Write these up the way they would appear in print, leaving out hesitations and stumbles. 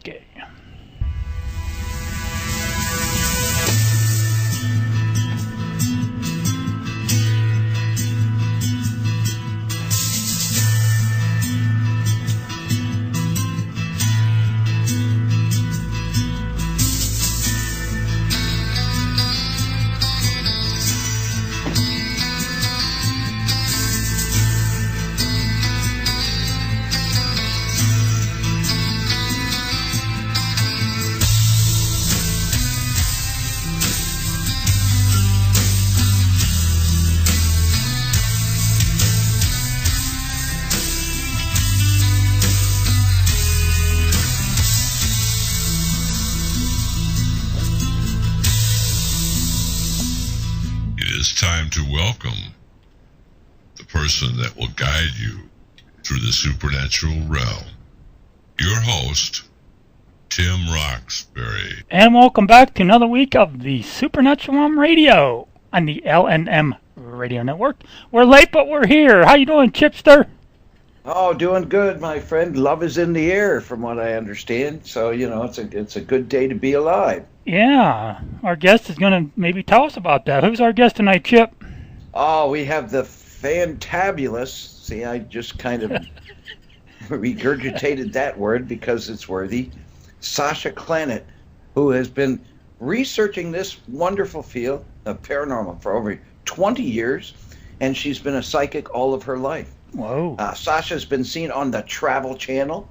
Okay. Time to welcome the person that will guide you through the supernatural realm. Your host, Tim Roxbury. And welcome back to another week of the Supernatural Realm Radio on the LNM Radio Network. We're late, but we're here. How you doing, Chipster? Oh, doing good, my friend. Love is in the air, from what I understand. So, you know, it's a good day to be alive. Yeah, our guest is going to maybe tell us about that. Who's our guest tonight, Chip? Oh, we have the fantabulous. See, I just kind of regurgitated that word because it's worthy. Sasha Klanott, who has been researching this wonderful field of paranormal for over 20 years, and she's been a psychic all of her life. Whoa. Sasha's been seen on the Travel Channel,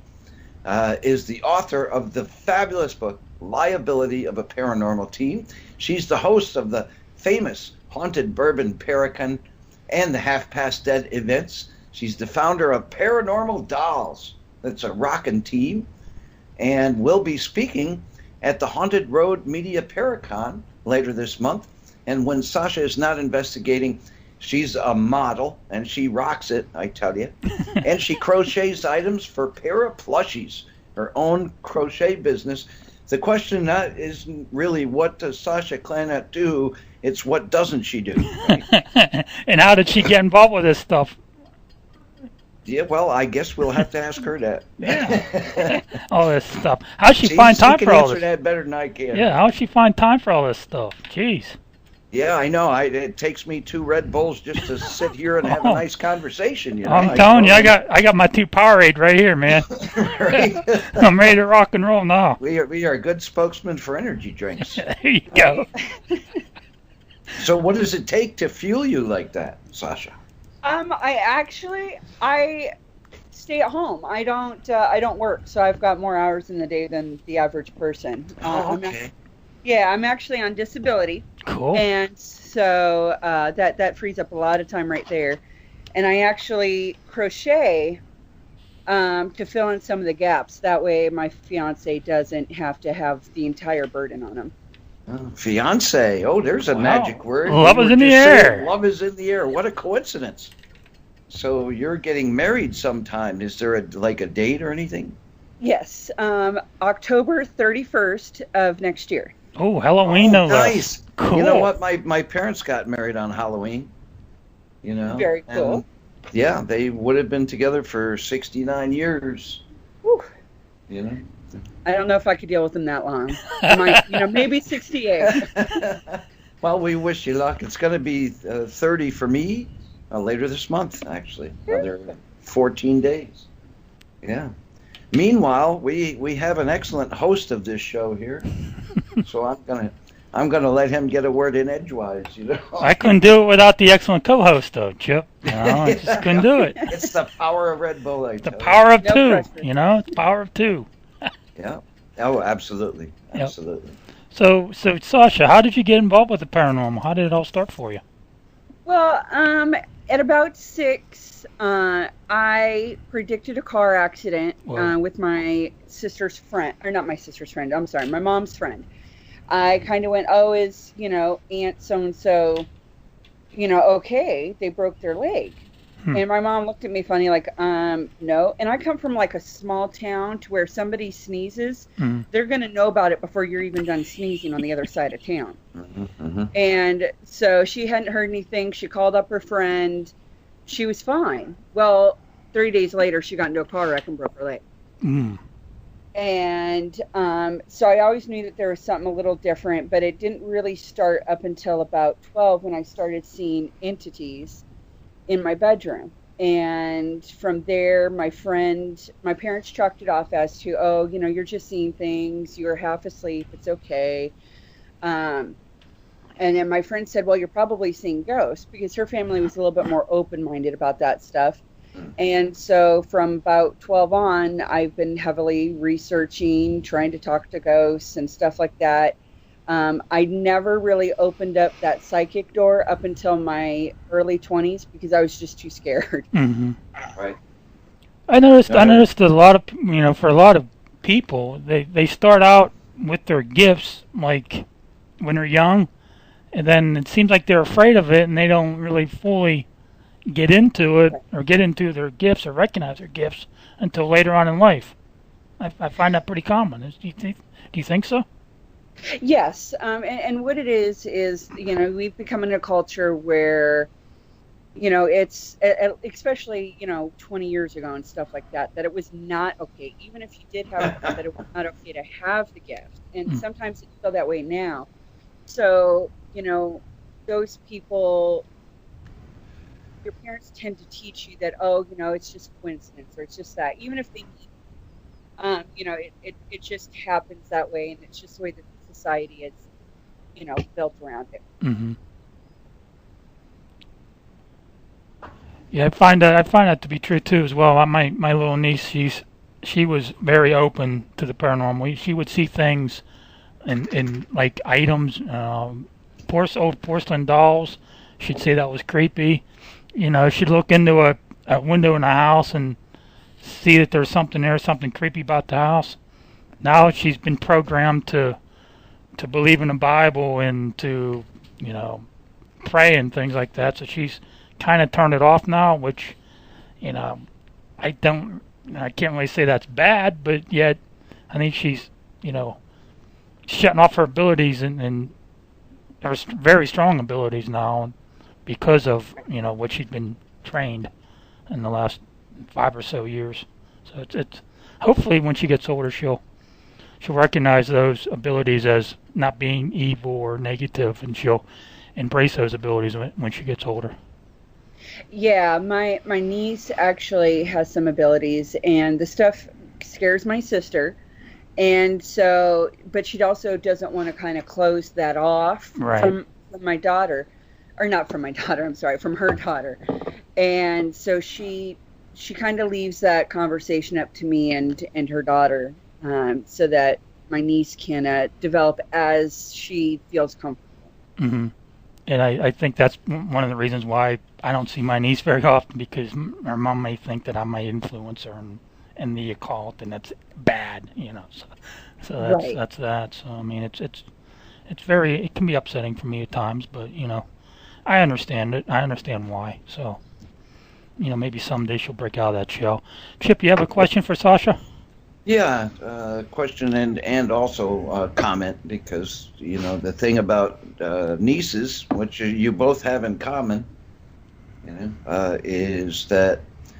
is the author of the fabulous book, Liability of a Paranormal Team. She's the host of the famous Haunted Bourbon Paracon and the Half Past Dead events. She's the founder of Paranormal Dolls. That's a rockin' team. And will be speaking at the Haunted Road Media Paracon later this month. And when Sasha is not investigating, she's a model, and she rocks it, I tell you. And she crochets items for Para Plushies, her own crochet business. The question isn't really what does Sasha Klanott do, it's what doesn't she do. Right? And how did she get involved with this stuff? Yeah, well, I guess we'll have to ask her that. Yeah. All this stuff. How'd she find time for all this? She can answer that better than I can. Yeah, how'd she find time for all this stuff? Jeez. Yeah, I know. It takes me 2 Red Bulls just to sit here and have a nice conversation. You know? I'm telling you, I got my 2 Powerade right here, man. Right? I'm ready to rock and roll now. We are good spokesmen for energy drinks. There you go. So, what does it take to fuel you like that, Sasha? I stay at home. I don't work, so I've got more hours in the day than the average person. Okay. I'm actually on disability. Cool. And so that frees up a lot of time right there. And I actually crochet to fill in some of the gaps. That way my fiance doesn't have to have the entire burden on him. Fiance. Oh, there's a magic word. Love is in the air. Love is in the air. What a coincidence. So you're getting married sometime. Is there a date or anything? Yes. October 31st of next year. Oh, Halloween, no less. Nice. Cool. You know what? My parents got married on Halloween. You know. Very cool. And, yeah, they would have been together for 69 years. Whew. You know. I don't know if I could deal with them that long. Maybe 68. Well, we wish you luck. It's going to be 30 for me later this month, actually. Another 14 days. Yeah. Meanwhile, we have an excellent host of this show here, so I'm gonna let him get a word in edgewise. You know, I couldn't do it without the excellent co-host, though, Chip. No, I just couldn't do it. It's the power of Red Bull. The power of 2. Pressure. You know, it's the power of 2. Yeah. Oh, absolutely, absolutely. Yep. So Sasha, how did you get involved with the paranormal? How did it all start for you? Well, at about 6, I predicted a car accident with my sister's friend, or not my sister's friend, I'm sorry, my mom's friend. I kind of went, is, Aunt so-and-so, okay, they broke their leg. And my mom looked at me funny, like, no. And I come from, like, a small town to where somebody sneezes, they're going to know about it before you're even done sneezing on the other side of town. And so she hadn't heard anything. She called up her friend. She was fine. Well, 3 days later, she got into a car wreck and broke her leg. And so I always knew that there was something a little different, but it didn't really start up until about 12 when I started seeing entities in my bedroom. And from there, my parents chalked it off as to, oh, you're just seeing things, you're half asleep, it's okay. And then my friend said, well, you're probably seeing ghosts, because her family was a little bit more open-minded about that stuff. And so from about 12 on, I've been heavily researching, trying to talk to ghosts and stuff like that. I never really opened up that psychic door up until my early 20s because I was just too scared. Mm-hmm. Right. I noticed a lot of, for a lot of people, they start out with their gifts, like when they're young, and then it seems like they're afraid of it and they don't really fully get into it or get into their gifts or recognize their gifts until later on in life. I find that pretty common. Do you think so? Yes, and what it is we've become in a culture where it's especially 20 years ago and stuff like that it was not okay, even if you did have it, that it was not okay to have the gift, and sometimes it's still that way now. So those people, your parents tend to teach you that, it's just coincidence, or it's just that, even if they it just happens that way, and it's just the way that society is built around it. Mm-hmm. Yeah, I find that to be true too as well. My little niece, she was very open to the paranormal. She would see things in like items, old porcelain dolls. She'd say that was creepy. She'd look into a window in the house and see that there's something there, something creepy about the house. Now she's been programmed to believe in the Bible and to pray and things like that. So she's kind of turned it off now, which I can't really say that's bad, but yet I think she's shutting off her abilities and her very strong abilities now because of what she's been trained in the last 5 or so years. So it's hopefully when she gets older she'll recognize those abilities as not being evil or negative, and she'll embrace those abilities when she gets older. Yeah, my niece actually has some abilities, and the stuff scares my sister. And so, but she also doesn't want to kind of close that off from my daughter, or not from my daughter, I'm sorry, from her daughter. And so she kind of leaves that conversation up to me and her daughter, so that my niece can develop as she feels comfortable. Mm-hmm. And I think that's one of the reasons why I don't see my niece very often, because her mom may think that I might influence her in the occult, and that's bad, So that's that. So I mean, it can be upsetting for me at times, but I understand it. I understand why. So maybe someday she'll break out of that shell. Chip, you have a question for Sasha? Yeah, question and also a comment, because the thing about nieces, which you both have in common, is that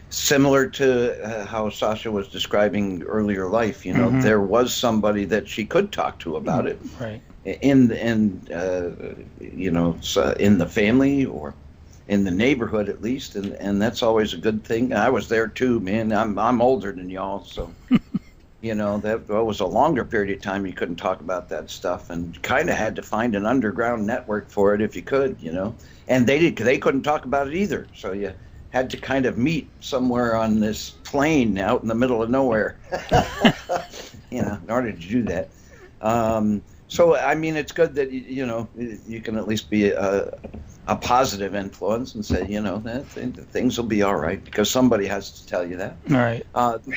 similar to how Sasha was describing earlier life. Mm-hmm. There was somebody that she could talk to about it, right? In the family or in the neighborhood at least, and that's always a good thing. I was there too, man. I'm older than y'all, so. That was a longer period of time you couldn't talk about that stuff, and kind of had to find an underground network for it if you could, And they couldn't talk about it either, so you had to kind of meet somewhere on this plain out in the middle of nowhere, in order to do that. So I mean, it's good that you can at least be a positive influence and say, that things will be all right, because somebody has to tell you that. All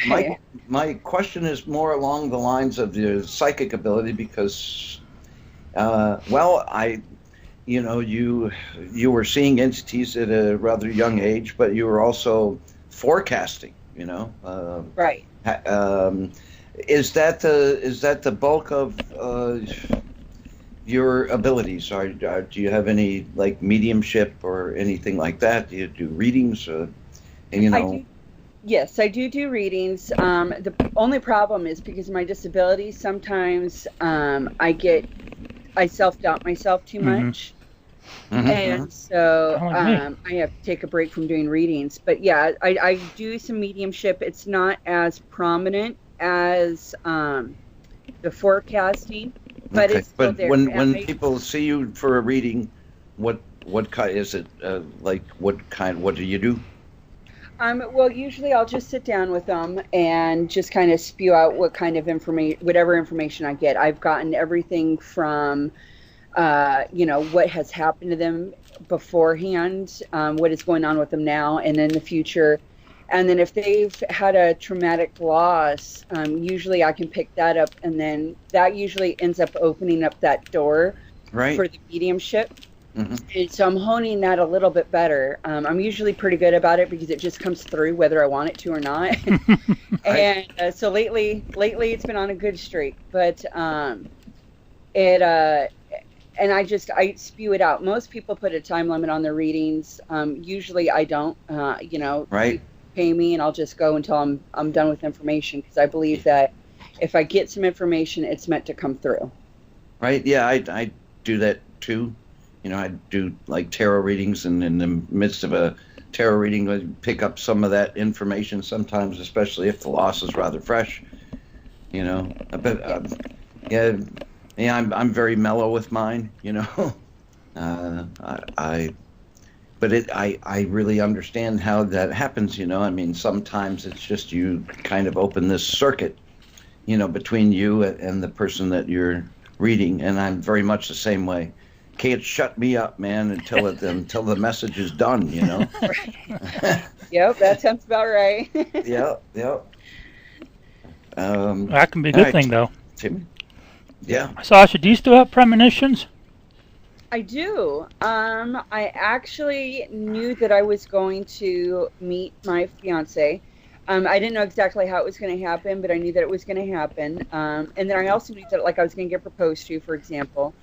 right. My question is more along the lines of your psychic ability, because, you were seeing entities at a rather young age, but you were also forecasting. Right. Is that the bulk of your abilities? Do you have any like mediumship or anything like that? Do you do readings? I Yes, I do readings. The only problem is because of my disability, sometimes I self-doubt myself too much. And so I have to take a break from doing readings. But yeah, I do some mediumship. It's not as prominent as the forecasting, but it's still there. When people see you for a reading, what kind is it? Like what do you do? Well, usually I'll just sit down with them and just kind of spew out what kind of whatever information I get. I've gotten everything from, what has happened to them beforehand, what is going on with them now and in the future. And then if they've had a traumatic loss, usually I can pick that up, and then that usually ends up opening up that door for the mediumship. And so I'm honing that a little bit better. I'm usually pretty good about it because it just comes through whether I want it to or not. And so lately it's been on a good streak. But and I spew it out. Most people put a time limit on their readings. Usually I don't. Pay me and I'll just go until I'm done with information, because I believe that if I get some information, it's meant to come through. Right. Yeah, I do that too. I do like tarot readings, and in the midst of a tarot reading, I pick up some of that information sometimes, especially if the loss is rather fresh. But I'm very mellow with mine. I really understand how that happens. I mean, sometimes it's just you kind of open this circuit, between you and the person that you're reading, and I'm very much the same way. Can't shut me up, man, until the message is done, Yep, that sounds about right. Yep. That can be a good thing, though. Timmy? Yeah. Sasha, do you still have premonitions? I do. I actually knew that I was going to meet my fiance. I didn't know exactly how it was going to happen, but I knew that it was going to happen. And then I also knew that, I was going to get proposed to, for example.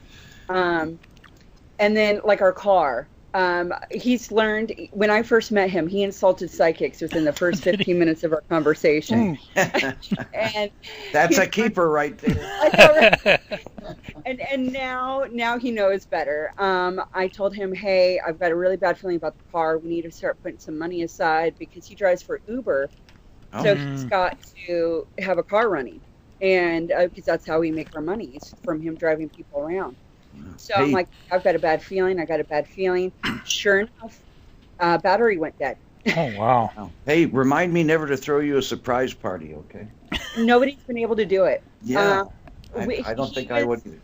And then, our car. He's learned, when I first met him, he insulted psychics within the first 15 minutes of our conversation. And that's a keeper right there. I know, right? And now he knows better. I told him, hey, I've got a really bad feeling about the car. We need to start putting some money aside, because he drives for Uber. So he's got to have a car running. And because that's how we make our money, is from him driving people around. So I'm like, I've got a bad feeling. Sure enough, battery went dead. Oh, wow. Hey, remind me never to throw you a surprise party, okay? Nobody's been able to do it. Yeah. I don't think I would either.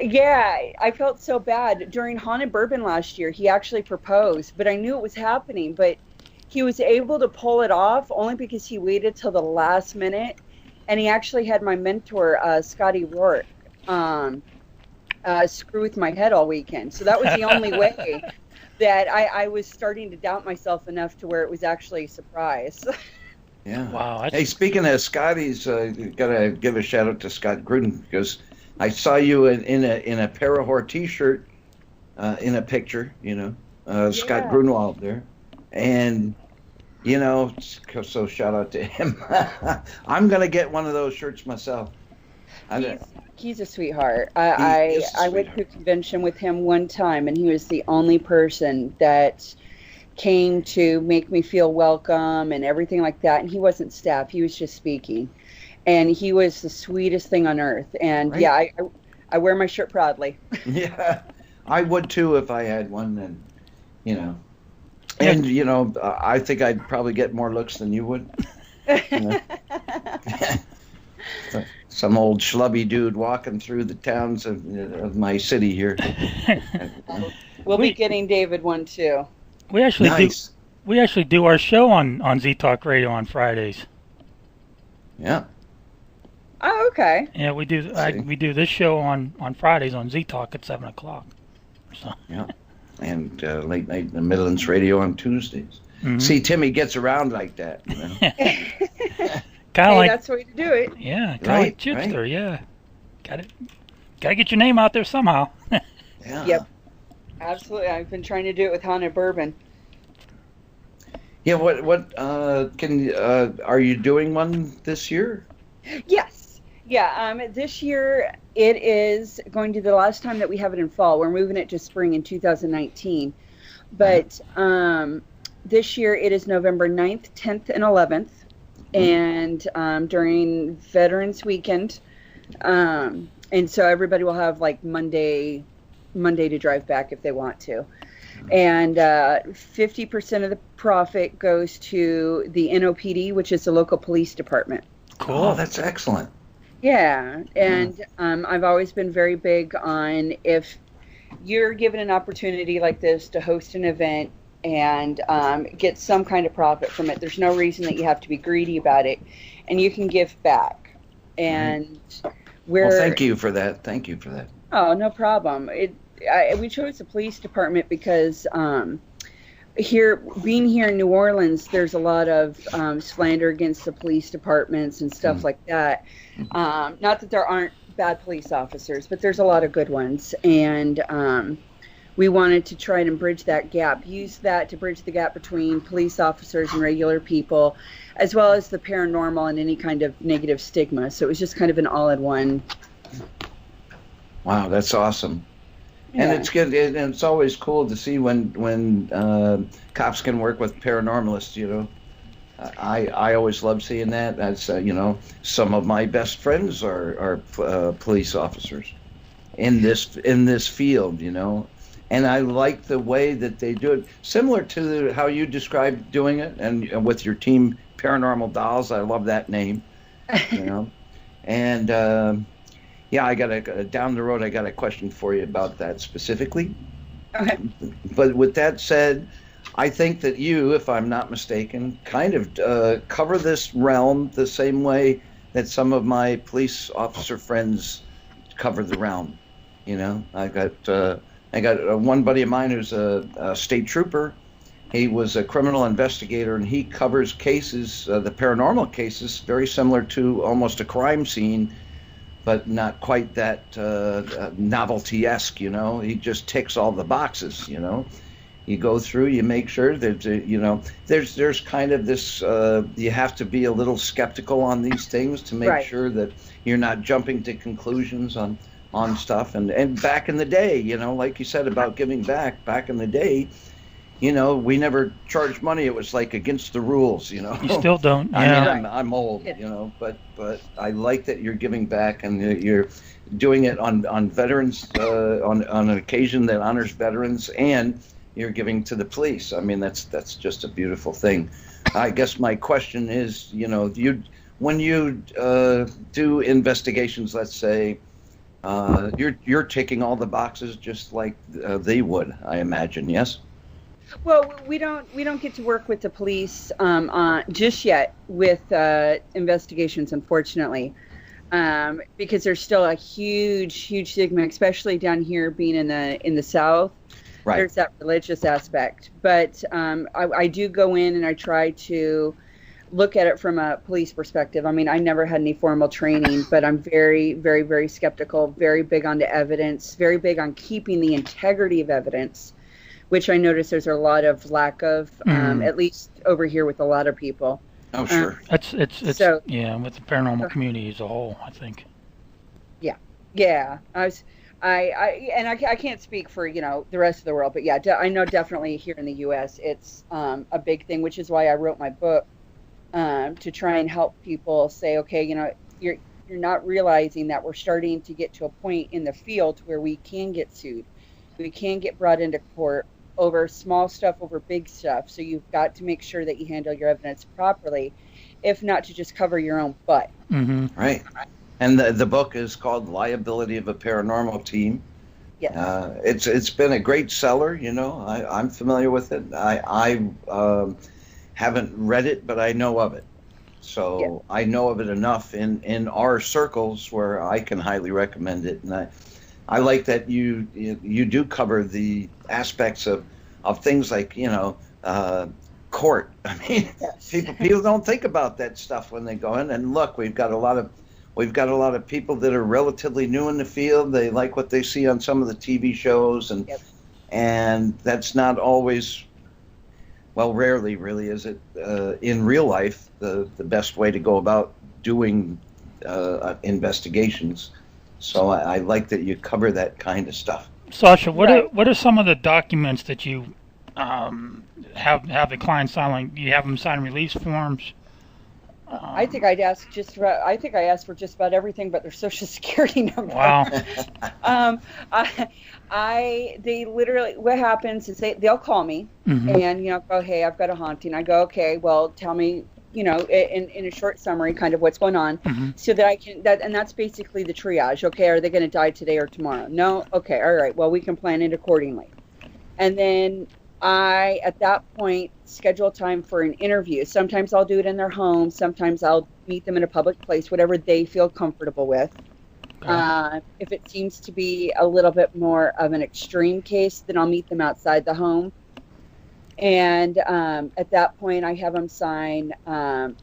Yeah, I felt so bad. During Haunted Bourbon last year, he actually proposed, but I knew it was happening. But he was able to pull it off only because he waited till the last minute. And he actually had my mentor, Scotty Rourke, screw with my head all weekend. So that was the only way that I was starting to doubt myself enough to where it was actually a surprise. Yeah. Wow. Hey, speaking of Scotty's, gotta give a shout out to Scott Gruden, because I saw you in a Parahor T-shirt in a picture. Scott Grunwald there, and so shout out to him. I'm gonna get one of those shirts myself. He's a sweetheart. I went to a convention with him one time, and he was the only person that came to make me feel welcome and everything like that. And he wasn't staff; he was just speaking, and he was the sweetest thing on earth. And I wear my shirt proudly. Yeah, I would too if I had one. And I think I'd probably get more looks than you would. Some old schlubby dude walking through the towns of my city here. We'll be getting David one too. We actually do our show on Z Talk Radio on Fridays. Yeah. Oh, okay. Yeah, we do. We do this show on Fridays on Z Talk at 7:00. So. Yeah, and late night in the Midlands Radio on Tuesdays. Mm-hmm. See, Timmy gets around like that. Kind of like that's the way to do it. Yeah, kind of like Chipster. Yeah, got to get your name out there somehow. Yeah. Yep. Absolutely. I've been trying to do it with Haunted Bourbon. Yeah, what are you doing one this year? Yes. Yeah, this year it is going to be the last time that we have it in fall. We're moving it to spring in 2019. But this year it is November 9th, 10th, and 11th. And during Veterans Weekend. And so everybody will have like Monday to drive back if they want to. And 50% of the profit goes to the NOPD, which is the local police department. Cool. Oh, that's excellent. Yeah. And I've always been very big on, if you're given an opportunity like this to host an event and get some kind of profit from it, there's no reason that you have to be greedy about it. And you can give back. And well, thank you for that. Thank you for that. Oh, no problem. We chose the police department because being here in New Orleans, there's a lot of slander against the police departments and stuff like that. Not that there aren't bad police officers, but there's a lot of good ones. And we wanted to try and bridge that gap, use that to bridge the gap between police officers and regular people, as well as the paranormal and any kind of negative stigma. So it was just kind of an all-in-one. Wow, that's awesome. Yeah. And it's good. And it's always cool to see when cops can work with paranormalists, you know. I always love seeing that. That's, you know, some of my best friends are police officers in this field, you know. And I like the way that they do it, similar to how you described doing it, and with your team, Paranormal Dolls. I love that name, you know. And yeah, down the road, I got a question for you about that specifically. Okay. But with that said, I think that you, if I'm not mistaken, kind of cover this realm the same way that some of my police officer friends cover the realm. You know, I got one buddy of mine who's a state trooper. He was a criminal investigator, and he covers cases, the paranormal cases, very similar to almost a crime scene, but not quite that novelty-esque, you know. He just ticks all the boxes, you know. You go through, you make sure that, you know, there's kind of this, you have to be a little skeptical on these things to make sure that you're not jumping to conclusions on stuff. And back in the day, you know, like you said about giving back in the day, you know, we never charged money. It was like against the rules, you know. You still don't. Yeah. I mean, I'm old, you know, but I like that you're giving back, and you're doing it on veterans, on an occasion that honors veterans, and you're giving to the police. I mean, that's just a beautiful thing. I guess my question is, you know, when you do investigations, let's say, you're ticking all the boxes just like they would, I imagine. Yes. Well, we don't get to work with the police just yet with investigations, unfortunately, because there's still a huge stigma, especially down here being in the South. Right. There's that religious aspect, but I do go in and I try to look at it from a police perspective. I mean, I never had any formal training, but I'm very, very, very skeptical, very big on the evidence, very big on keeping the integrity of evidence, which I notice there's a lot of lack of, at least over here with a lot of people. Oh, sure. It's so, yeah, with the paranormal community as a whole, I think. Yeah. I can't speak for, you know, the rest of the world, but yeah, I know definitely here in the U.S. it's a big thing, which is why I wrote my book, to try and help people say, okay, you know, you're not realizing that we're starting to get to a point in the field where we can get sued. We can get brought into court over small stuff, over big stuff. So you've got to make sure that you handle your evidence properly, if not to just cover your own butt. Mm-hmm. Right. And the book is called Liability of a Paranormal Team. Yes. It's been a great seller, you know. I'm familiar with it. I haven't read it, but I know of it. So I know of it enough in our circles where I can highly recommend it. And I like that you do cover the aspects of things like, you know, court. I mean, people don't think about that stuff when they go in. And look, we've got a lot of people that are relatively new in the field. They like what they see on some of the TV shows, and that's not always Well, rarely really is it in real life the best way to go about doing investigations. So I like that you cover that kind of stuff. Sasha, Right. what are some of the documents that you have the client sign? Do you have them sign release forms? I think I asked for just about everything but their social security number. Wow. They literally, what happens is they'll call me and, go, hey, I've got a haunting. I go, okay, well, tell me, in a short summary, kind of what's going on, so that I can, and that's basically the triage. Okay, are they going to die today or tomorrow? No? Okay, all right, well, we can plan it accordingly. And then I, at that point, schedule time for an interview. Sometimes I'll do it in their home. Sometimes I'll meet them in a public place, whatever they feel comfortable with. Okay. If it seems to be a little bit more of an extreme case, then I'll meet them outside the home. And at that point, I have them sign an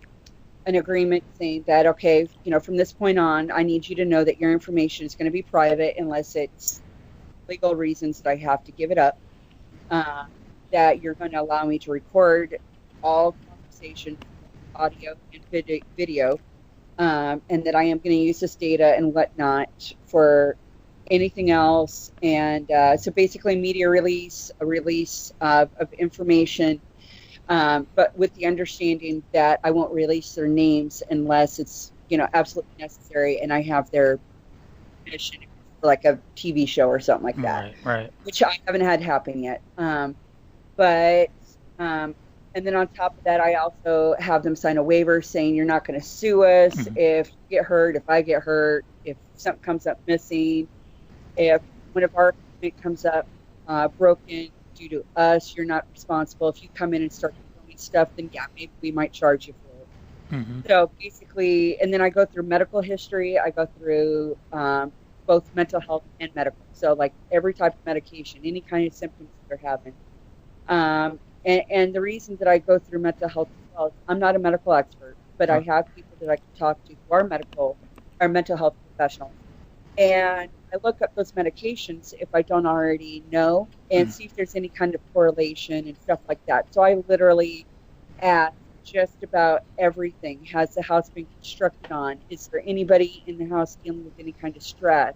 agreement saying that, okay, from this point on, I need you to know that your information is going to be private unless it's legal reasons that I have to give it up. That you're going to allow me to record all conversations, audio and video, and that I am going to use this data and whatnot for anything else. And so basically media release, a release of information, but with the understanding that I won't release their names unless it's, absolutely necessary and I have their permission, like a TV show or something like that. Right. Which I haven't had happen yet. And then on top of that, I also have them sign a waiver saying you're not going to sue us if you get hurt, if I get hurt, if something comes up missing, if one of our equipment comes up broken due to us, you're not responsible. If you come in and start doing stuff, then yeah, maybe we might charge you for it. So basically, and then I go through medical history. I go through both mental health and medical. So like every type of medication, any kind of symptoms they're having. And the reason that I go through mental health as well is I'm not a medical expert, but I have people that I can talk to who are mental health professionals. And I look up those medications if I don't already know and see if there's any kind of correlation and stuff like that. So I literally ask just about everything. Has the house been constructed on? Is there anybody in the house dealing with any kind of stress?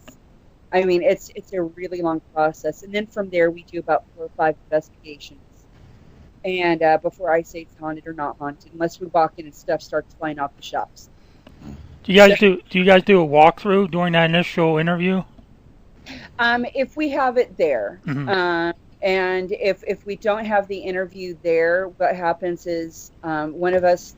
I mean, it's a really long process. And then from there, we do about 4 or 5 investigations. And before I say it's haunted or not haunted, unless we walk in and stuff starts flying off the shelves. Do you guys do a walkthrough during that initial interview? If we have it there, and if we don't have the interview there, what happens is one of us,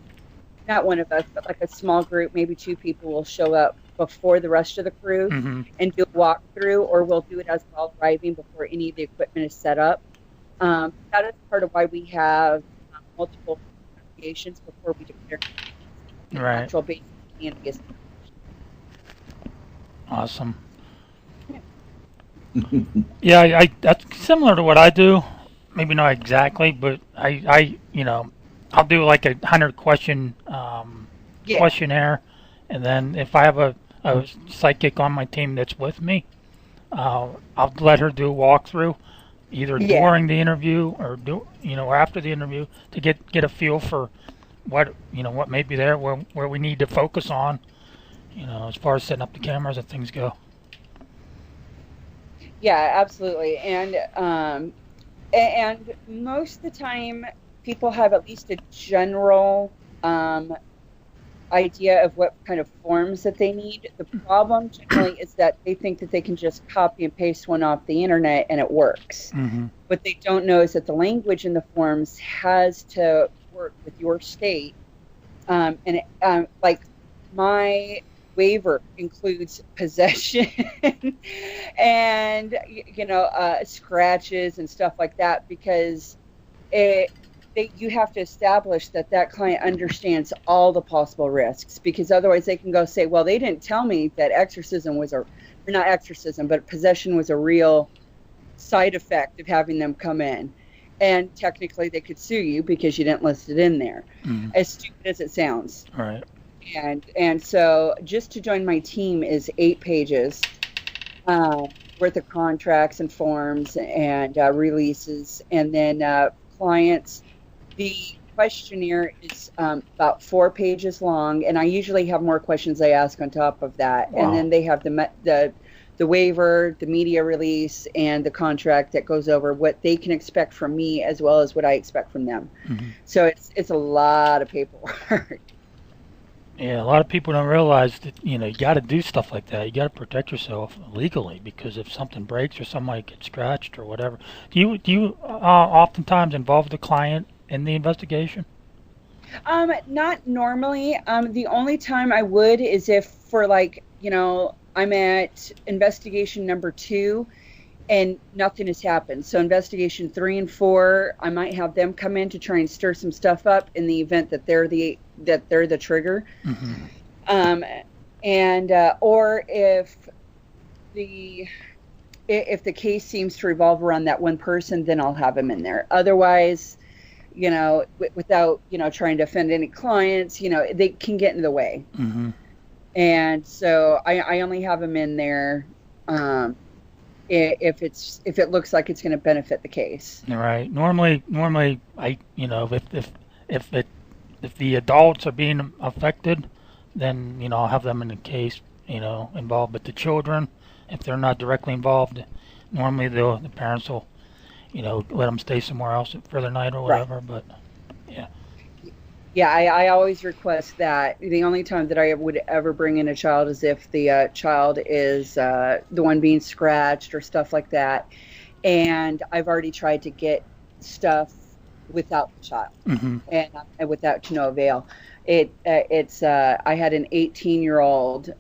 not one of us, but like a small group, maybe 2 people will show up before the rest of the crew and do a walkthrough, or we'll do it as we're all driving before any of the equipment is set up. That is part of why we have multiple investigations before we declare natural basis cannabis. Awesome. Yeah, that's similar to what I do. Maybe not exactly, but I'll do like a 100 question questionnaire, and then if I have a psychic on my team that's with me, I'll let her do a walkthrough, either during the interview or or after the interview, to get a feel for what may be there, where we need to focus on, as far as setting up the cameras and things go. Yeah, absolutely. And most of the time people have at least a general idea of what kind of forms that they need. The problem generally is that they think that they can just copy and paste one off the internet and it works. What they don't know is that the language in the forms has to work with your state. Like my waiver includes possession and scratches and stuff like that, because you have to establish that client understands all the possible risks, because otherwise they can go say, well, they didn't tell me that possession was a real side effect of having them come in, and technically they could sue you because you didn't list it in there. As stupid as it sounds. Right. And so just to join my team is 8 pages worth of contracts and forms and releases, and then clients The questionnaire is about 4 pages long, and I usually have more questions I ask on top of that. Wow. And then they have the waiver, the media release, and the contract that goes over what they can expect from me as well as what I expect from them. Mm-hmm. So it's a lot of paperwork. Yeah, a lot of people don't realize that, you got to do stuff like that. You got to protect yourself legally, because if something breaks or somebody gets scratched or whatever. Do you oftentimes involve the client in the investigation? Not normally. The only time I would is if for I'm at investigation number 2 and nothing has happened. So investigation 3 and 4, I might have them come in to try and stir some stuff up in the event that they're the trigger. Mm-hmm. Or if the case seems to revolve around that one person, then I'll have them in there. Otherwise, without trying to offend any clients, they can get in the way. Mm-hmm. And so I only have them in there if it looks like it's going to benefit the case. All right. Normally, I if the adults are being affected, then I'll have them in the case involved. But the children, if they're not directly involved, normally the parents will let them stay somewhere else for the night or whatever. Right. But yeah. Yeah, I always request that. The only time that I would ever bring in a child is if the child is the one being scratched or stuff like that. And I've already tried to get stuff without the child, mm-hmm. and without to no avail. I had an 18-year-old.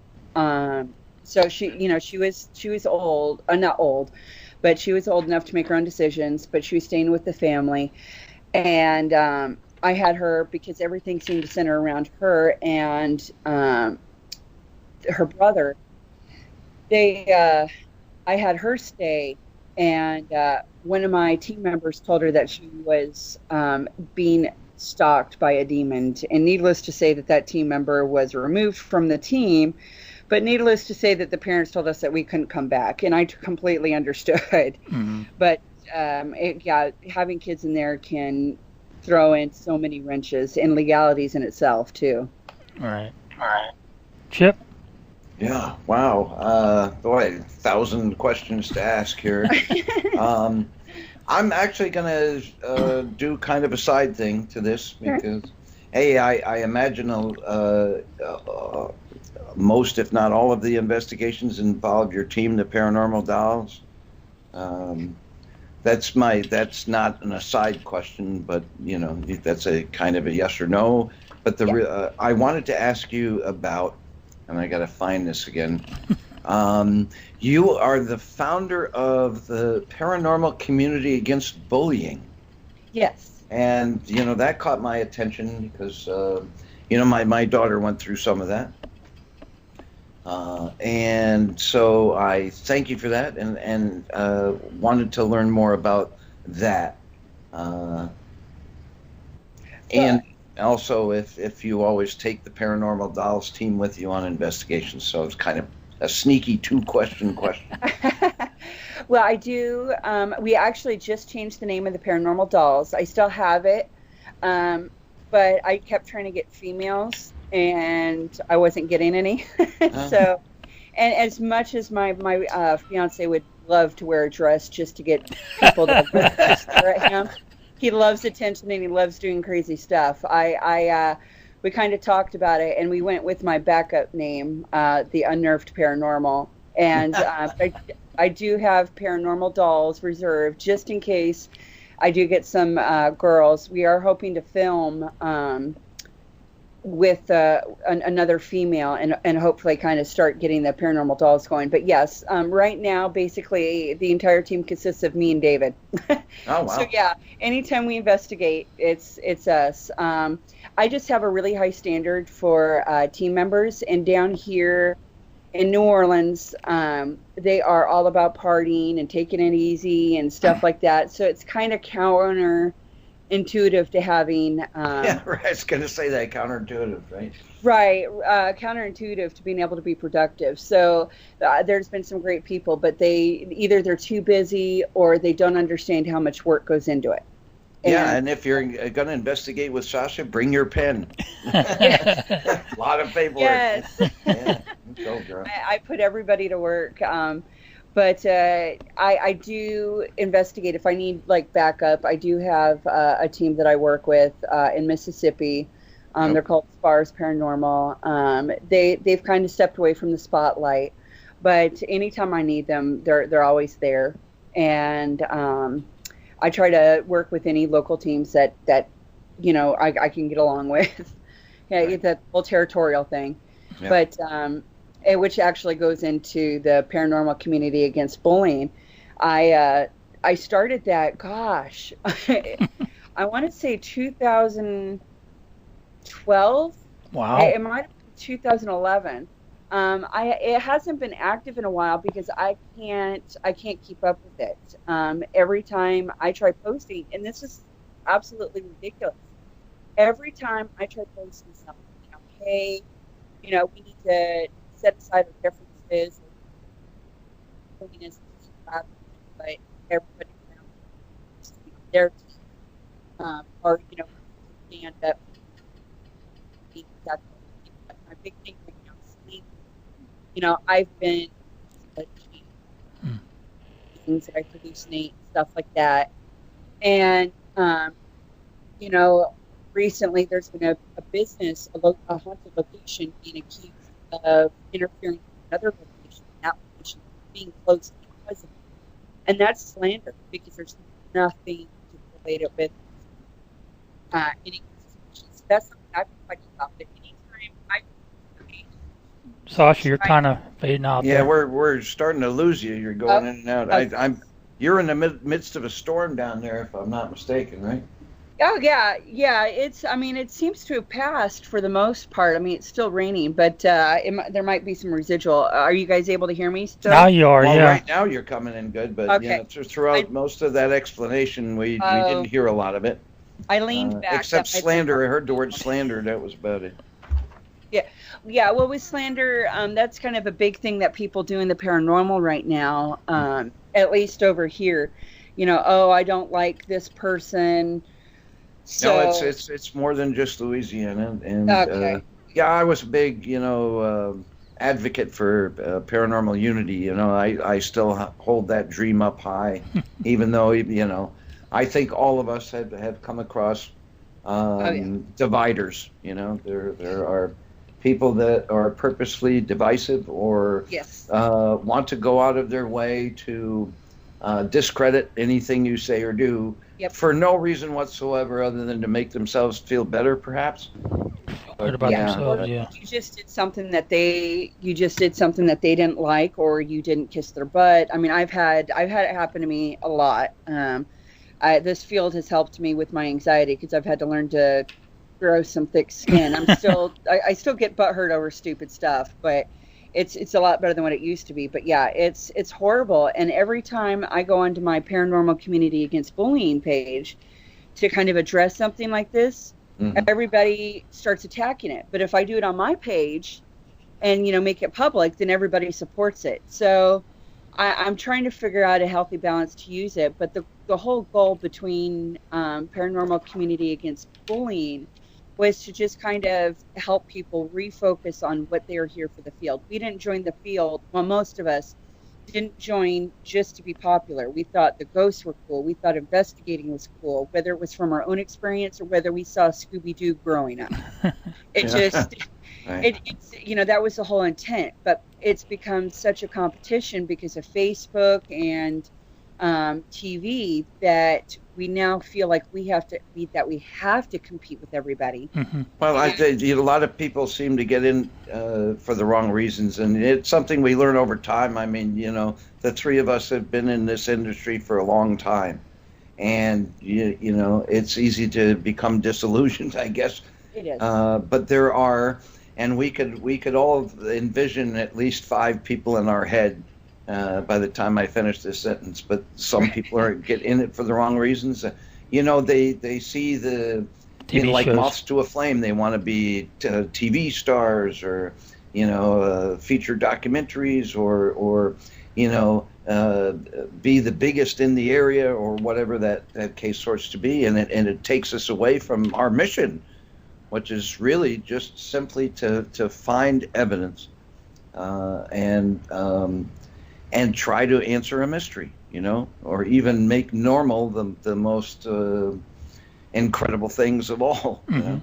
So she was old, not old, but she was old enough to make her own decisions. But she was staying with the family, and I had her because everything seemed to center around her and her brother. I had her stay, and one of my team members told her that she was being stalked by a demon. And needless to say that team member was removed from the team, but needless to say that the parents told us that we couldn't come back, and I completely understood. Mm-hmm. But having kids in there can throw in so many wrenches and legalities in itself too. All right. Chip? Yeah, wow. Boy, 1,000 questions to ask here. I'm actually going to do kind of a side thing to this because, I imagine most, if not all, of the investigations involve your team, the Paranormal Dolls. That's not an aside question, but that's a kind of a yes or no. But I wanted to ask you about, and I got to find this again. You are the founder of the Paranormal Community Against Bullying. Yes. And that caught my attention because my daughter went through some of that. And so I thank you for that, and wanted to learn more about that. And also if you always take the Paranormal Dolls team with you on investigations. So it's kind of a sneaky 2-question question. Well, I do. We actually just changed the name of the Paranormal Dolls. I still have it, but I kept trying to get females, and I wasn't getting any. So, and as much as my fiance would love to wear a dress just to get people to stare at him, he loves attention and he loves doing crazy stuff. We kind of talked about it, and we went with my backup name, the Unnerved Paranormal. And I do have Paranormal Dolls reserved just in case I do get some girls. We are hoping to film with another female and hopefully kind of start getting the Paranormal Dolls going. But yes, right now, basically, the entire team consists of me and David. Oh, wow. So yeah, anytime we investigate, it's us. I just have a really high standard for team members, and down here in New Orleans, they are all about partying and taking it easy and stuff like that. So it's kind of counterintuitive to having yeah, right. I was going to say that, counterintuitive, right? Right, counterintuitive to being able to be productive. So there's been some great people, but they're too busy or they don't understand how much work goes into it. Yeah, and if you're going to investigate with Sasha, bring your pen. A lot of paperwork. Yes. Yeah, go, girl. I put everybody to work. But I do investigate if I need like backup. I do have a team that I work with in Mississippi. They're called Spars Paranormal. They've kind of stepped away from the spotlight, but anytime I need them, they're always there. And I try to work with any local teams that you know I can get along with. Yeah, it's that whole territorial thing. Yeah. But which actually goes into the paranormal community against bullying. I started that. Gosh, I want to say 2012. Wow. It might have been 2011. It hasn't been active in a while because I can't keep up with it. Every time I try posting, and this is absolutely ridiculous. Every time I try posting something, you know, hey, you know, we need to set aside our differences. But everybody around their team, or you know, stand up. My big thing right now is sleep. You know, I've been things that I hallucinate, stuff like that. And, you know, recently there's been a business, a haunted location being accused of interfering with another location, that location being closed because of it. And that's slander because there's nothing to relate it with any suspicions. That's something I've been fighting about. But anytime Sasha, you're kind of fading out. Yeah, there. we're starting to lose you. You're going in and out. You're in the midst of a storm down there, if I'm not mistaken, right? Oh yeah. It's. I mean, it seems to have passed for the most part. I mean, it's still raining, but there might be some residual. Are you guys able to hear me still? Now you are. Yeah. Right now you're coming in good, but okay. Throughout most of that explanation, we didn't hear a lot of it. I leaned back. Except slander. I heard the word slander. That was about it. Yeah. Well, with slander, that's kind of a big thing that people do in the paranormal right now. At least over here, you know. Oh, I don't like this person. So, no, it's more than just Louisiana. And okay. I was a big, you know, advocate for paranormal unity. You know, I still hold that dream up high, even though, you know, I think all of us have come across dividers. You know, there are people that are purposely divisive or want to go out of their way to discredit anything you say or do for no reason whatsoever other than to make themselves feel better, perhaps. What about themselves? Yeah. You just did something that they didn't like, or you didn't kiss their butt. I mean, I've had it happen to me a lot. This field has helped me with my anxiety because I've had to learn to grow some thick skin. I'm still I still get butthurt over stupid stuff, but it's a lot better than what it used to be. But yeah, it's horrible. And every time I go onto my Paranormal Community Against Bullying page to kind of address something like this, everybody starts attacking it. But if I do it on my page and, you know, make it public, then everybody supports it. So I'm trying to figure out a healthy balance to use it. But the whole goal between Paranormal Community Against Bullying was to just kind of help people refocus on what they are here for the field. We didn't join the field. Well, most of us didn't join just to be popular. We thought the ghosts were cool. We thought investigating was cool, whether it was from our own experience or whether we saw Scooby-Doo growing up. It's, you know, that was the whole intent. But it's become such a competition because of Facebook and TV that we now feel like we have to compete with everybody. Well, I think a lot of people seem to get in for the wrong reasons, and it's something we learn over time. I mean, you know, the three of us have been in this industry for a long time, and you know, it's easy to become disillusioned, I guess. It is. But there are, and we could all envision at least 5 people in our head by the time I finish this sentence, but some people get in it for the wrong reasons. You know, they see the like moths to a flame. They want to be TV stars or, you know, feature documentaries or you know, be the biggest in the area or whatever that case sorts to be, and it takes us away from our mission, which is really just simply to find evidence and try to answer a mystery, or even make normal the most incredible things of all. Mm-hmm.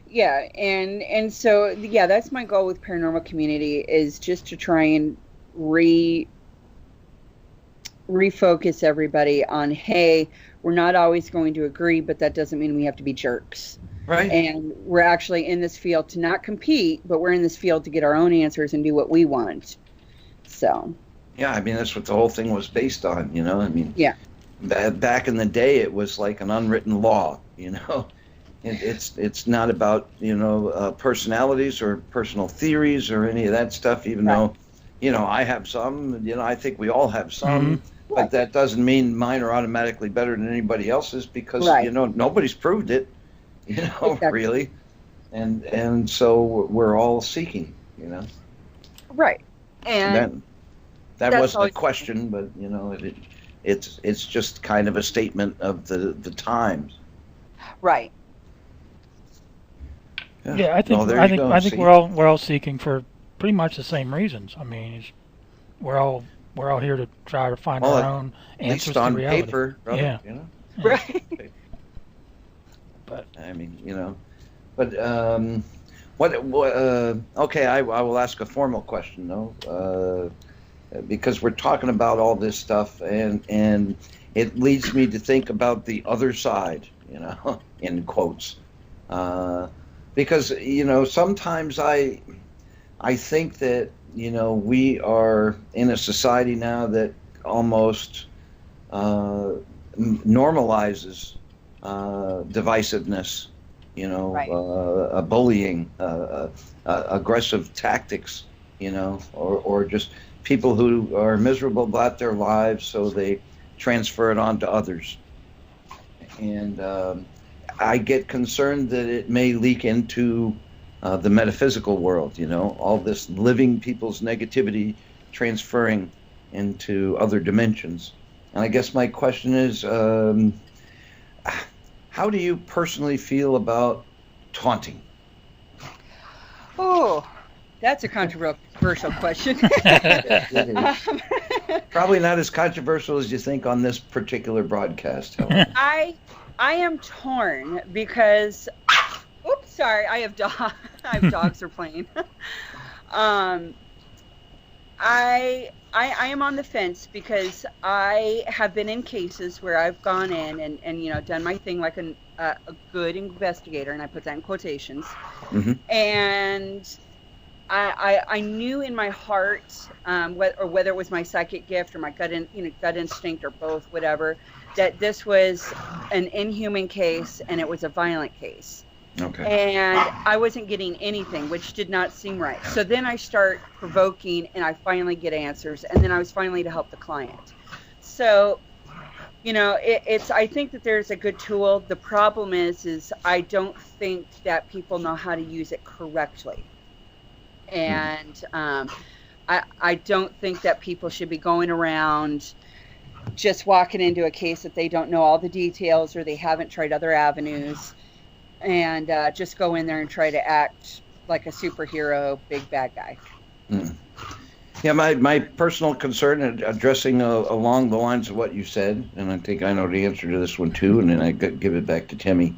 Yeah, and so yeah, that's my goal with Paranormal Community, is just to try and refocus everybody on, hey, we're not always going to agree, but that doesn't mean we have to be jerks. Right. And we're actually in this field to not compete, but we're in this field to get our own answers and do what we want. So. Yeah, I mean, that's what the whole thing was based on, I mean. Yeah. Back in the day, it was like an unwritten law, It's not about, personalities or personal theories or any of that stuff, even though, I have some, I think we all have some. Mm-hmm. But that doesn't mean mine are automatically better than anybody else's because, nobody's proved it, exactly. really. And so we're all seeking, Right. And that wasn't a question, but, it's just kind of a statement of the times. Right. Yeah, I think we're all seeking for pretty much the same reasons. I mean, we're all here to try to find our own answers to reality. On paper, brother, yeah. Right. But I mean, but okay, I will ask a formal question though, because we're talking about all this stuff, and it leads me to think about the other side, in quotes, because sometimes I think that we are in a society now that almost normalizes divisiveness, right. Bullying, aggressive tactics, or just people who are miserable about their lives, so they transfer it on to others. And I get concerned that it may leak into the metaphysical world, all this living people's negativity transferring into other dimensions. And I guess my question is, how do you personally feel about taunting? Oh, that's a controversial question. Probably not as controversial as you think on this particular broadcast, however. I am torn because, oops, sorry, I have dogs are playing. I am on the fence because I have been in cases where I've gone in and done my thing like a good investigator, and I put that in quotations. Mm-hmm. And I knew in my heart, whether it was my psychic gift or my gut instinct or both, whatever, that this was an inhuman case and it was a violent case. Okay. And I wasn't getting anything, which did not seem right. So then I start provoking, and I finally get answers, and then I was finally to help the client. So, I think that there's a good tool. The problem is I don't think that people know how to use it correctly. And I don't think that people should be going around just walking into a case that they don't know all the details or they haven't tried other avenues, and just go in there and try to act like a superhero, big bad guy. Mm. Yeah, my personal concern, addressing along the lines of what you said, and I think I know the answer to this one too, and then I give it back to Timmy.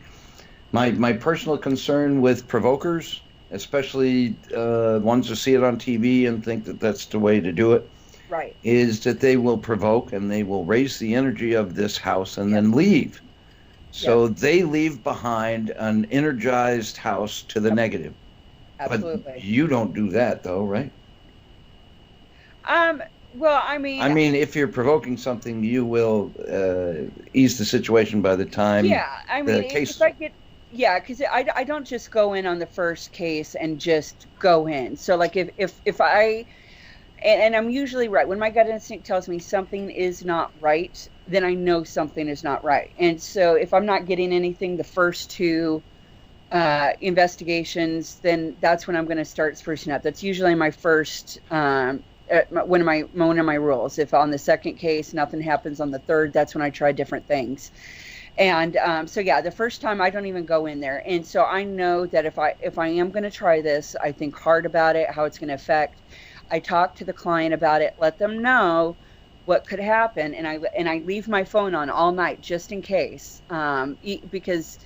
My personal concern with provokers, especially ones who see it on TV and think that that's the way to do it, right, is that they will provoke and they will raise the energy of this house and then leave. So they leave behind an energized house to the negative. Absolutely. But you don't do that, though, right? Well, I mean, if you're provoking something, you will ease the situation by the time. Yeah, I mean, because I don't just go in on the first case and just go in. So, like, if I, and I'm usually right when my gut instinct tells me something is not right, then I know something is not right. And so if I'm not getting anything the first two investigations, then that's when I'm going to start sprucing up. That's usually my first one of my rules. If on the second case nothing happens on the third, that's when I try different things. And so yeah, the first time I don't even go in there. And so I know that if I am going to try this, I think hard about it, how it's going to affect. I talk to the client about it, let them know what could happen, and I leave my phone on all night just in case, because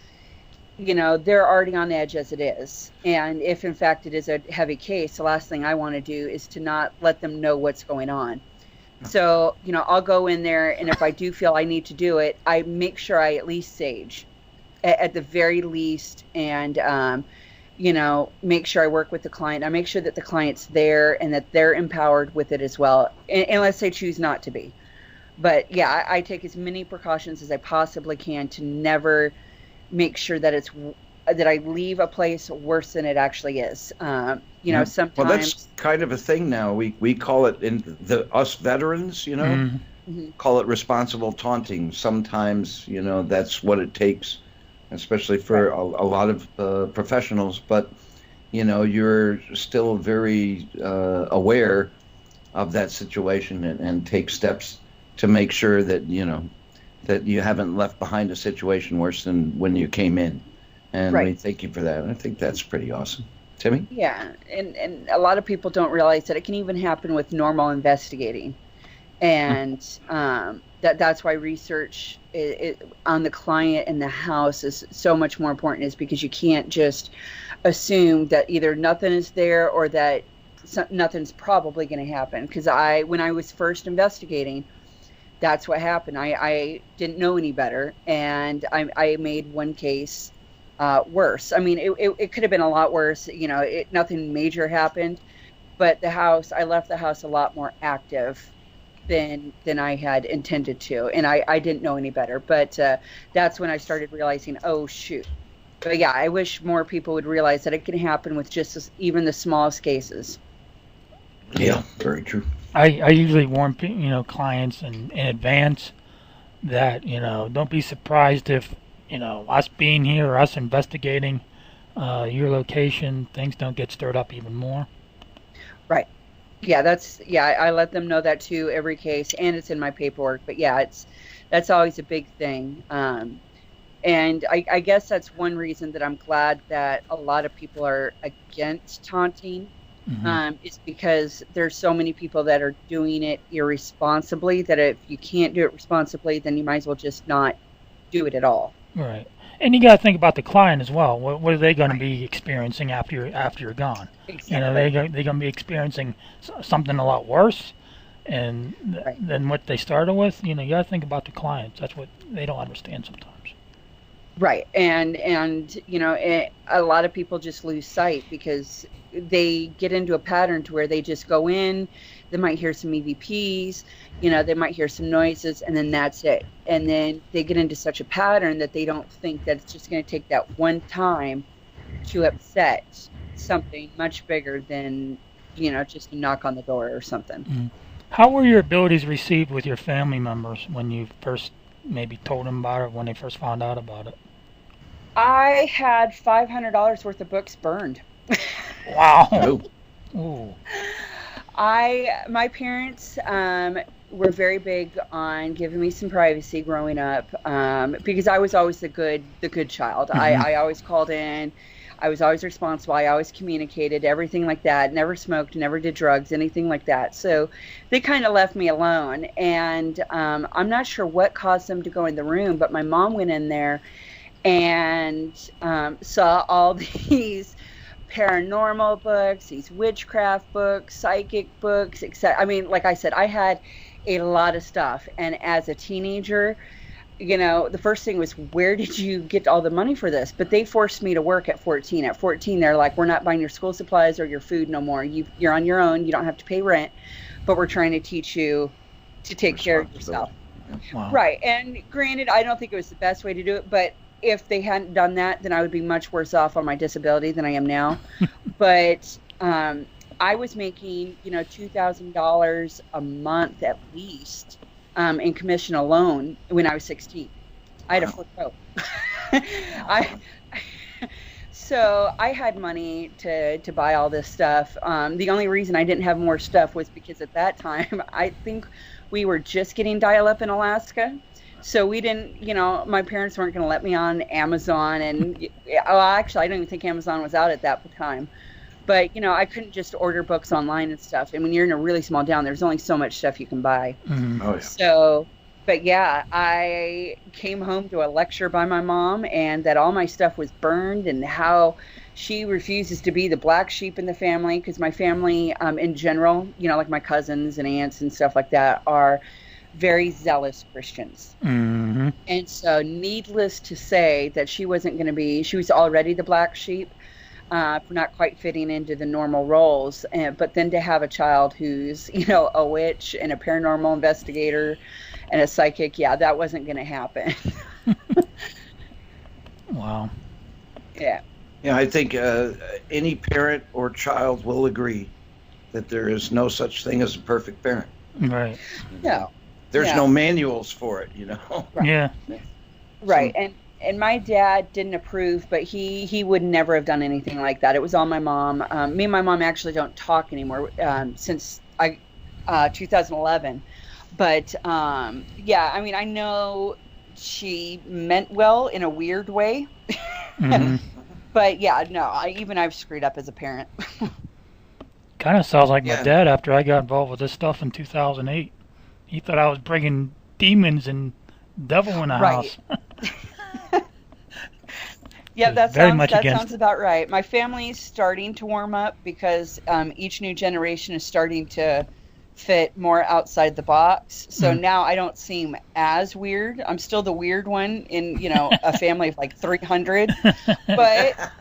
they're already on edge as it is. And if in fact it is a heavy case, the last thing I want to do is to not let them know what's going on. So, I'll go in there, and if I do feel I need to do it, I make sure I at least sage at the very least, and, make sure I work with the client. I make sure that the client's there and that they're empowered with it as well, unless they choose not to be. But yeah, I take as many precautions as I possibly can to never make sure that that I leave a place worse than it actually is. Sometimes. Well, that's kind of a thing now. We call it us veterans, call it responsible taunting. Sometimes, that's what it takes, especially for a lot of professionals. But, you're still very aware of that situation and take steps to make sure that, that you haven't left behind a situation worse than when you came in. And we thank you for that. I think that's pretty awesome. Timmy? Yeah, and a lot of people don't realize that it can even happen with normal investigating. And that's why research on the client and the house is so much more important, is because you can't just assume that either nothing is there or that nothing's probably going to happen. Because when I was first investigating, that's what happened. I didn't know any better, and I made one case worse. I mean, it could have been a lot worse. Nothing major happened, but I left the house a lot more active than I had intended to, and I didn't know any better. But that's when I started realizing, oh shoot. But yeah, I wish more people would realize that it can happen with just even the smallest cases. Yeah, very true. I usually warn clients in advance that don't be surprised if us being here or us investigating your location, things don't get stirred up even more. Right. Yeah, I let them know that too, every case, and it's in my paperwork. But yeah, that's always a big thing. And I guess that's one reason that I'm glad that a lot of people are against taunting, is because there's so many people that are doing it irresponsibly, that if you can't do it responsibly, then you might as well just not do it at all. Right. And you got to think about the client as well. What are they going to be experiencing after you're gone? Exactly. They're going to be experiencing something a lot worse than what they started with. You got to think about the clients. That's what they don't understand sometimes. Right. And a lot of people just lose sight because they get into a pattern to where they just go in, they might hear some EVPs, they might hear some noises, and then that's it. And then they get into such a pattern that they don't think that it's just going to take that one time to upset something much bigger than, just a knock on the door or something. Mm-hmm. How were your abilities received with your family members when you first maybe told them about it, when they first found out about it? I had $500 worth of books burned. Wow. Ooh. My parents were very big on giving me some privacy growing up, because I was always the good child. Mm-hmm. I always called in. I was always responsible. I always communicated, everything like that. Never smoked, never did drugs, anything like that. So they kind of left me alone. And I'm not sure what caused them to go in the room, but my mom went in there and saw all these paranormal books, these witchcraft books, psychic books, etc. I mean, like I said, I had a lot of stuff. And as a teenager, the first thing was, where did you get all the money for this? But they forced me to work at 14. At 14, they're like, we're not buying your school supplies or your food no more. You're on your own. You don't have to pay rent, but we're trying to teach you to take care of yourself. Wow. Right. And granted, I don't think it was the best way to do it, but if they hadn't done that, then I would be much worse off on my disability than I am now. But I was making, $2,000 a month at least in commission alone when I was 16. I had a flip coat. So I had money to buy all this stuff. The only reason I didn't have more stuff was because at that time, I think we were just getting dial-up in Alaska. So we didn't, my parents weren't going to let me on Amazon. And actually, I don't even think Amazon was out at that time. But, I couldn't just order books online and stuff. And when you're in a really small town, there's only so much stuff you can buy. Mm-hmm. Oh, yeah. So, but yeah, I came home to a lecture by my mom and that all my stuff was burned and how she refuses to be the black sheep in the family because my family in general, like my cousins and aunts and stuff like that are very zealous Christians. Mm-hmm. And so needless to say that she was already the black sheep. For not quite fitting into the normal roles, but then to have a child who's, a witch and a paranormal investigator and a psychic, that wasn't going to happen. Wow. Yeah. Yeah, I think any parent or child will agree that there is no such thing as a perfect parent. Right. No. There's no manuals for it, Right. Yeah. Right. And my dad didn't approve, but he would never have done anything like that. It was all my mom. Me and my mom actually don't talk anymore since 2011. But I know she meant well in a weird way. Mm-hmm. But I've screwed up as a parent. Kind of sounds like my dad after I got involved with this stuff in 2008. He thought I was bringing demons and devil in the house. Yeah, that sounds about right. My family's starting to warm up because each new generation is starting to fit more outside the box. So now I don't seem as weird. I'm still the weird one in, a family of like 300. But,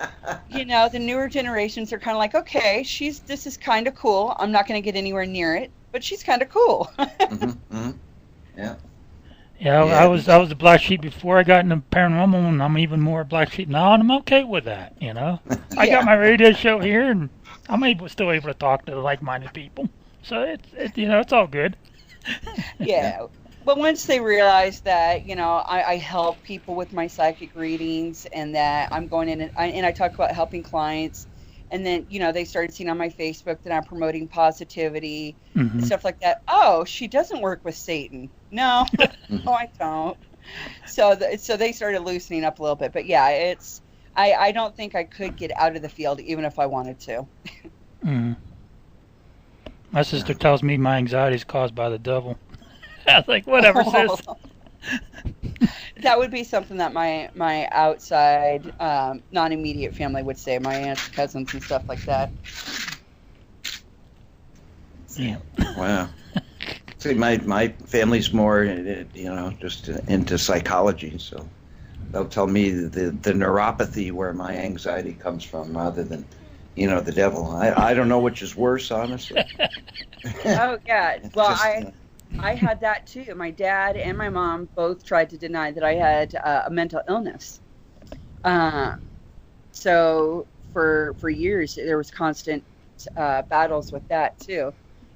the newer generations are kind of like, okay, this is kind of cool. I'm not going to get anywhere near it, but she's kind of cool. Mm-hmm. Mm-hmm. Yeah. Yeah, I was the black sheep before I got into paranormal, and I'm even more black sheep now, and I'm okay with that. I got my radio show here, and I'm still able to talk to like-minded people, so it's all good. Yeah, but once they realize that I help people with my psychic readings, and that I'm going in and I talk about helping clients. And then, they started seeing on my Facebook that I'm promoting positivity and stuff like that. Oh, she doesn't work with Satan. No, no, I don't. So they started loosening up a little bit. But yeah, I don't think I could get out of the field even if I wanted to. My sister tells me my anxiety is caused by the devil. I was like, whatever, sis. That would be something that my outside, non-immediate family would say, my aunts, cousins, and stuff like that. Yeah. Wow. See, my family's more, just into psychology, so they'll tell me the neuropathy where my anxiety comes from rather than, the devil. I don't know which is worse, honestly. Oh, yeah. Well, I had that too. My dad and my mom both tried to deny that I had a mental illness. So for years, there was constant battles with that too.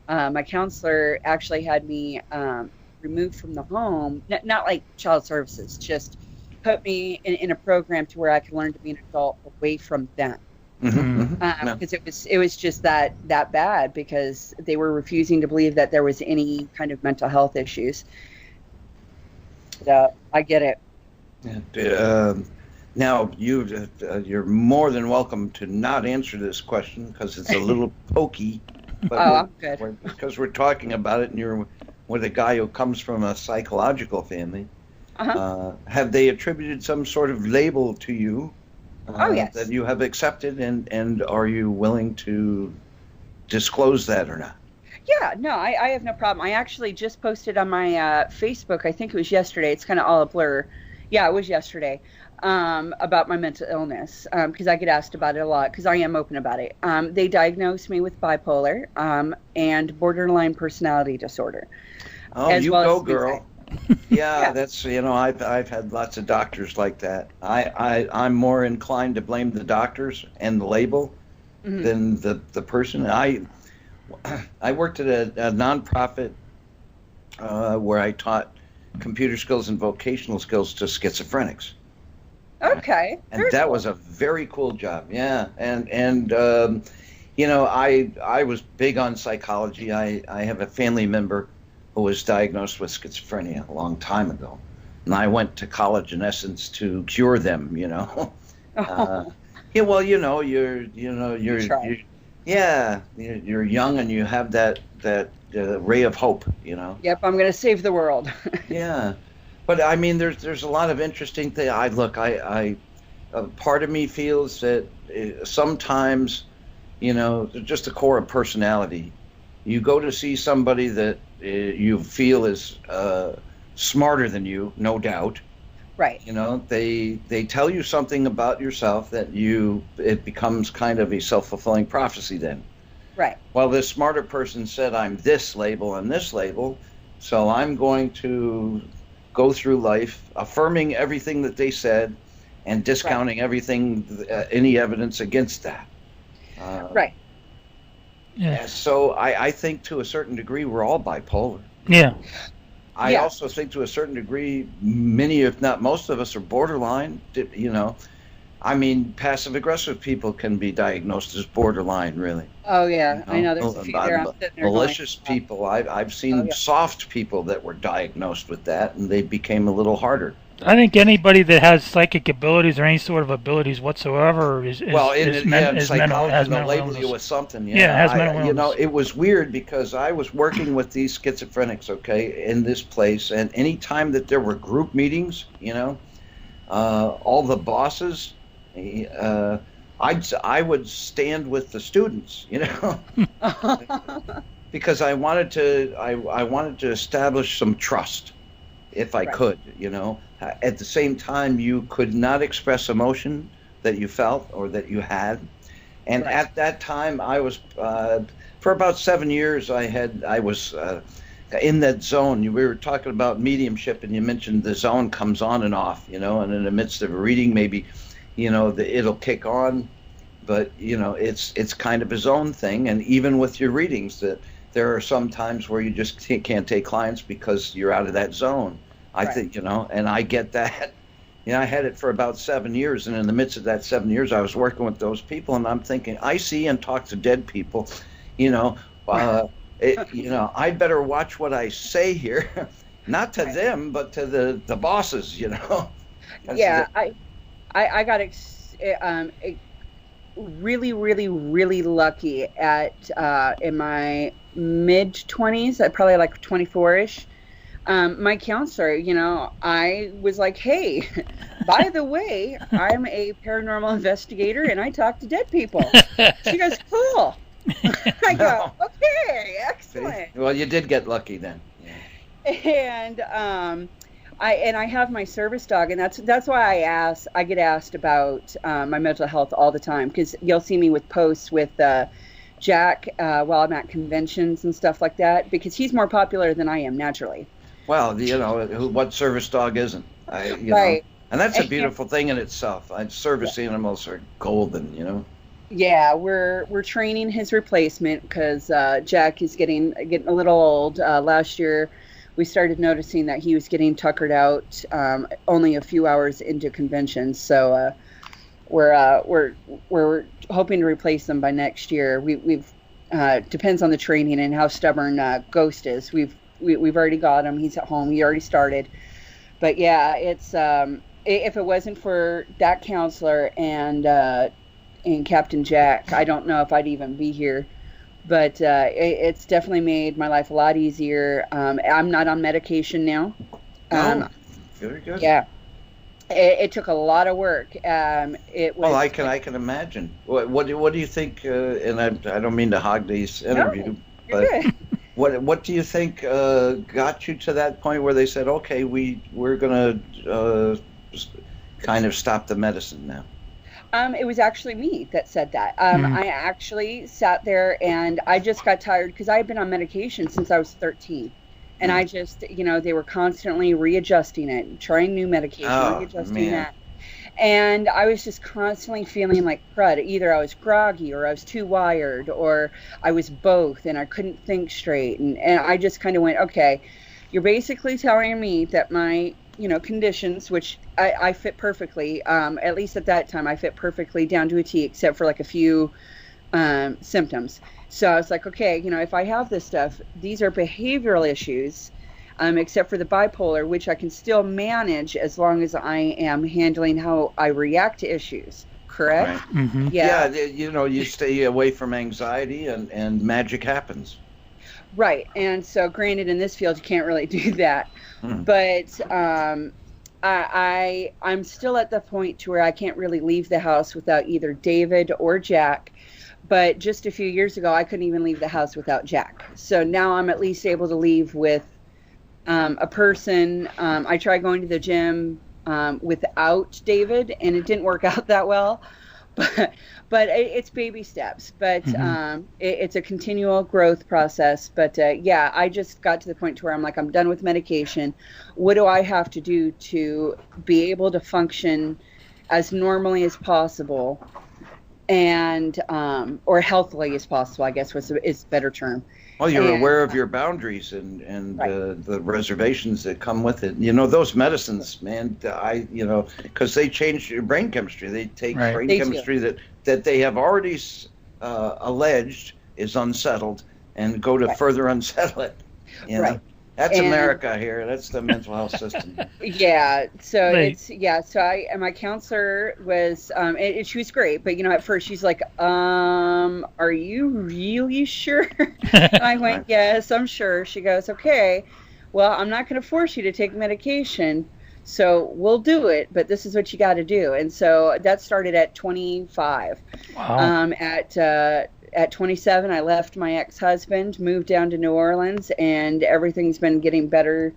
My counselor actually had me removed from the home, not like child services, just put me in a program to where I could learn to be an adult away from them. Because it was just that bad because they were refusing to believe that there was any kind of mental health issues. So I get it. Yeah. Now you're more than welcome to not answer this question because it's a little pokey. But I'm good. Because we're talking about it, and you're with a guy who comes from a psychological family. Have they attributed some sort of label to you? Yes. That you have accepted, and are you willing to disclose that or not? Yeah, no, I have no problem. I actually just posted on my Facebook, I think it was yesterday, it's kind of all a blur. Yeah, it was yesterday, about my mental illness, because I get asked about it a lot, because I am open about it. They diagnosed me with bipolar and borderline personality disorder. Oh, you go, girl. Yeah, that's, I've had lots of doctors like that. I'm more inclined to blame the doctors and the label than the person. I worked at a nonprofit where I taught computer skills and vocational skills to schizophrenics. Okay. And that was a very cool job. Yeah. And I was big on psychology. I have a family member who was diagnosed with schizophrenia a long time ago. And I went to college, in essence, to cure them, Yeah, well, you're young and you have that ray of hope, Yep, I'm going to save the world. Yeah. But I mean, there's a lot of interesting things. Part of me feels that sometimes, just the core of personality. You go to see somebody that you feel is smarter than you, no doubt. Right. They tell you something about yourself that it becomes kind of a self-fulfilling prophecy then. Right. Well, this smarter person said, I'm this label and this label, so I'm going to go through life affirming everything that they said and discounting everything, any evidence against that. Right. Yeah. So I think to a certain degree we're all bipolar. Yeah. I also think to a certain degree many, if not most of us, are borderline. I mean, passive-aggressive people can be diagnosed as borderline, really. Oh, yeah. I know there's a few there. Malicious people. I've seen soft people that were diagnosed with that, and they became a little harder. I think anybody that has psychic abilities or any sort of abilities whatsoever has mental illness. Label you with something. Yeah, it has mental illness. It was weird because I was working with these schizophrenics, in this place, and any time that there were group meetings, all the bosses, I would stand with the students, because I wanted to establish some trust, if I could, At the same time, you could not express emotion that you felt or that you had, and at that time, I was for about 7 years. I was in that zone. We were talking about mediumship, and you mentioned the zone comes on and off, and in the midst of a reading, maybe. It'll kick on, but it's kind of a zone thing. And even with your readings, that there are some times where you just can't take clients because you're out of that zone. I think, and I get that. I had it for about 7 years, and in the midst of that 7 years, I was working with those people, and I'm thinking, I see and talk to dead people, I'd better watch what I say here, not to them, but to the bosses, Yeah, I got really, really, really lucky in my mid-20s, probably like 24-ish. My counselor, I was like, hey, by the way, I'm a paranormal investigator and I talk to dead people. She goes, cool. I go, okay, excellent. Well, you did get lucky then. And I have my service dog, and that's why I get asked about my mental health all the time, because you'll see me with posts with Jack while I'm at conventions and stuff like that, because he's more popular than I am naturally. Well, what service dog isn't? And that's a beautiful thing in itself. Service animals are golden, Yeah, we're training his replacement because Jack is getting a little old. Last year, we started noticing that he was getting tuckered out only a few hours into conventions. So we're hoping to replace them by next year. We've depends on the training and how stubborn Ghost is. We've already got him. He's at home. He already started. But yeah, it's if it wasn't for that counselor and Captain Jack, I don't know if I'd even be here. But it's definitely made my life a lot easier. I'm not on medication now. Very good. Yeah, it took a lot of work. It was. Well, I can imagine. What do you think? And I don't mean to hog these interviews, but what do you think got you to that point where they said, okay, we're gonna kind of stop the medicine now? It was actually me that said that. I actually sat there and I just got tired because I had been on medication since I was 13. And I just, they were constantly readjusting it, trying new medication, readjusting that. And I was just constantly feeling like crud. Either I was groggy or I was too wired or I was both and I couldn't think straight. And I just kind of went, okay, you're basically telling me that my conditions, which I fit perfectly. At least at that time, I fit perfectly down to a T, except for like a few symptoms. So I was like, okay, if I have this stuff, these are behavioral issues, except for the bipolar, which I can still manage as long as I am handling how I react to issues. Correct? Right. Mm-hmm. Yeah. You stay away from anxiety and magic happens. Right. And so granted, in this field, you can't really do that. But I'm still at the point to where I can't really leave the house without either David or Jack. But just a few years ago, I couldn't even leave the house without Jack. So now I'm at least able to leave with a person. I tried going to the gym without David, and it didn't work out that well. But it's baby steps. But it's a continual growth process. But yeah, I just got to the point to where I'm like, I'm done with medication. What do I have to do to be able to function as normally as possible? And or healthily as possible, I guess is a better term. Well, you're aware of your boundaries and right. the reservations that come with it. Those medicines, man, because they change your brain chemistry. They take brain chemistry that they have already alleged is unsettled and go to further unsettle it. You know? That's America here. That's the mental health system. Yeah. So my counselor was, she was great, but at first she's like, are you really sure? I went, yes, I'm sure. She goes, okay, well, I'm not going to force you to take medication. So we'll do it, but this is what you got to do. And so that started at 25. Wow. At 27, I left my ex-husband, moved down to New Orleans, and everything's been getting better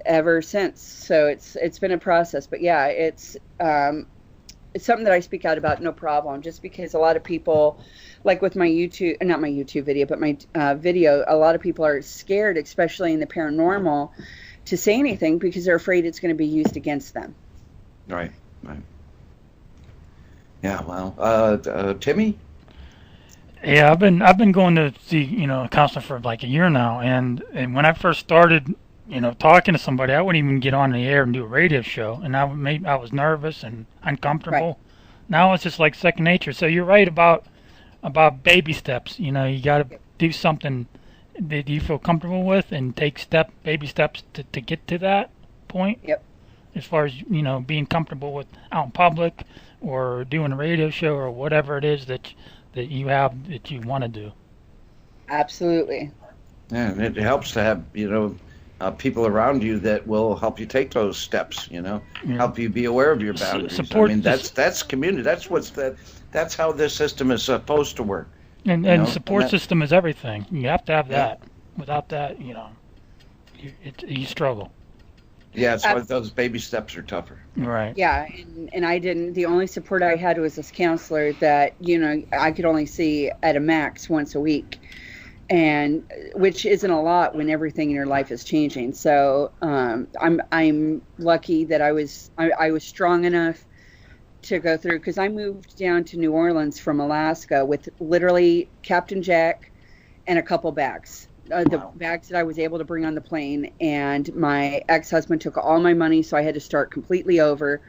ever since. So it's been a process, but yeah, it's something that I speak out about, no problem. Just because a lot of people, like with my not my YouTube video, but my video, a lot of people are scared, especially in the paranormal, to say anything because they're afraid it's going to be used against them. Right. Yeah. Well, Timmy. Yeah, I've been going to see a counselor for like a year now, and when I first started talking to somebody, I wouldn't even get on the air and do a radio show, and I was nervous and uncomfortable. Right. Now it's just like second nature. So you're right about baby steps. You got to do something that you feel comfortable with and take baby steps to get to that point. Yep. As far as being comfortable with out in public or doing a radio show or whatever it is that you have that you want to do. Absolutely. Yeah, and it helps to have people around you that will help you take those steps. Help you be aware of your boundaries. Support. I mean, that's community. That's how this system is supposed to work. And support system is everything. You have to have that. Without that, you struggle. Yeah, so those baby steps are tougher. Right. Yeah, and I didn't. The only support I had was this counselor that I could only see at a max once a week, and which isn't a lot when everything in your life is changing. So I'm lucky that I was strong enough to go through, because I moved down to New Orleans from Alaska with literally Captain Jack and a couple bags. The bags that I was able to bring on the plane, and my ex-husband took all my money, so I had to start completely over,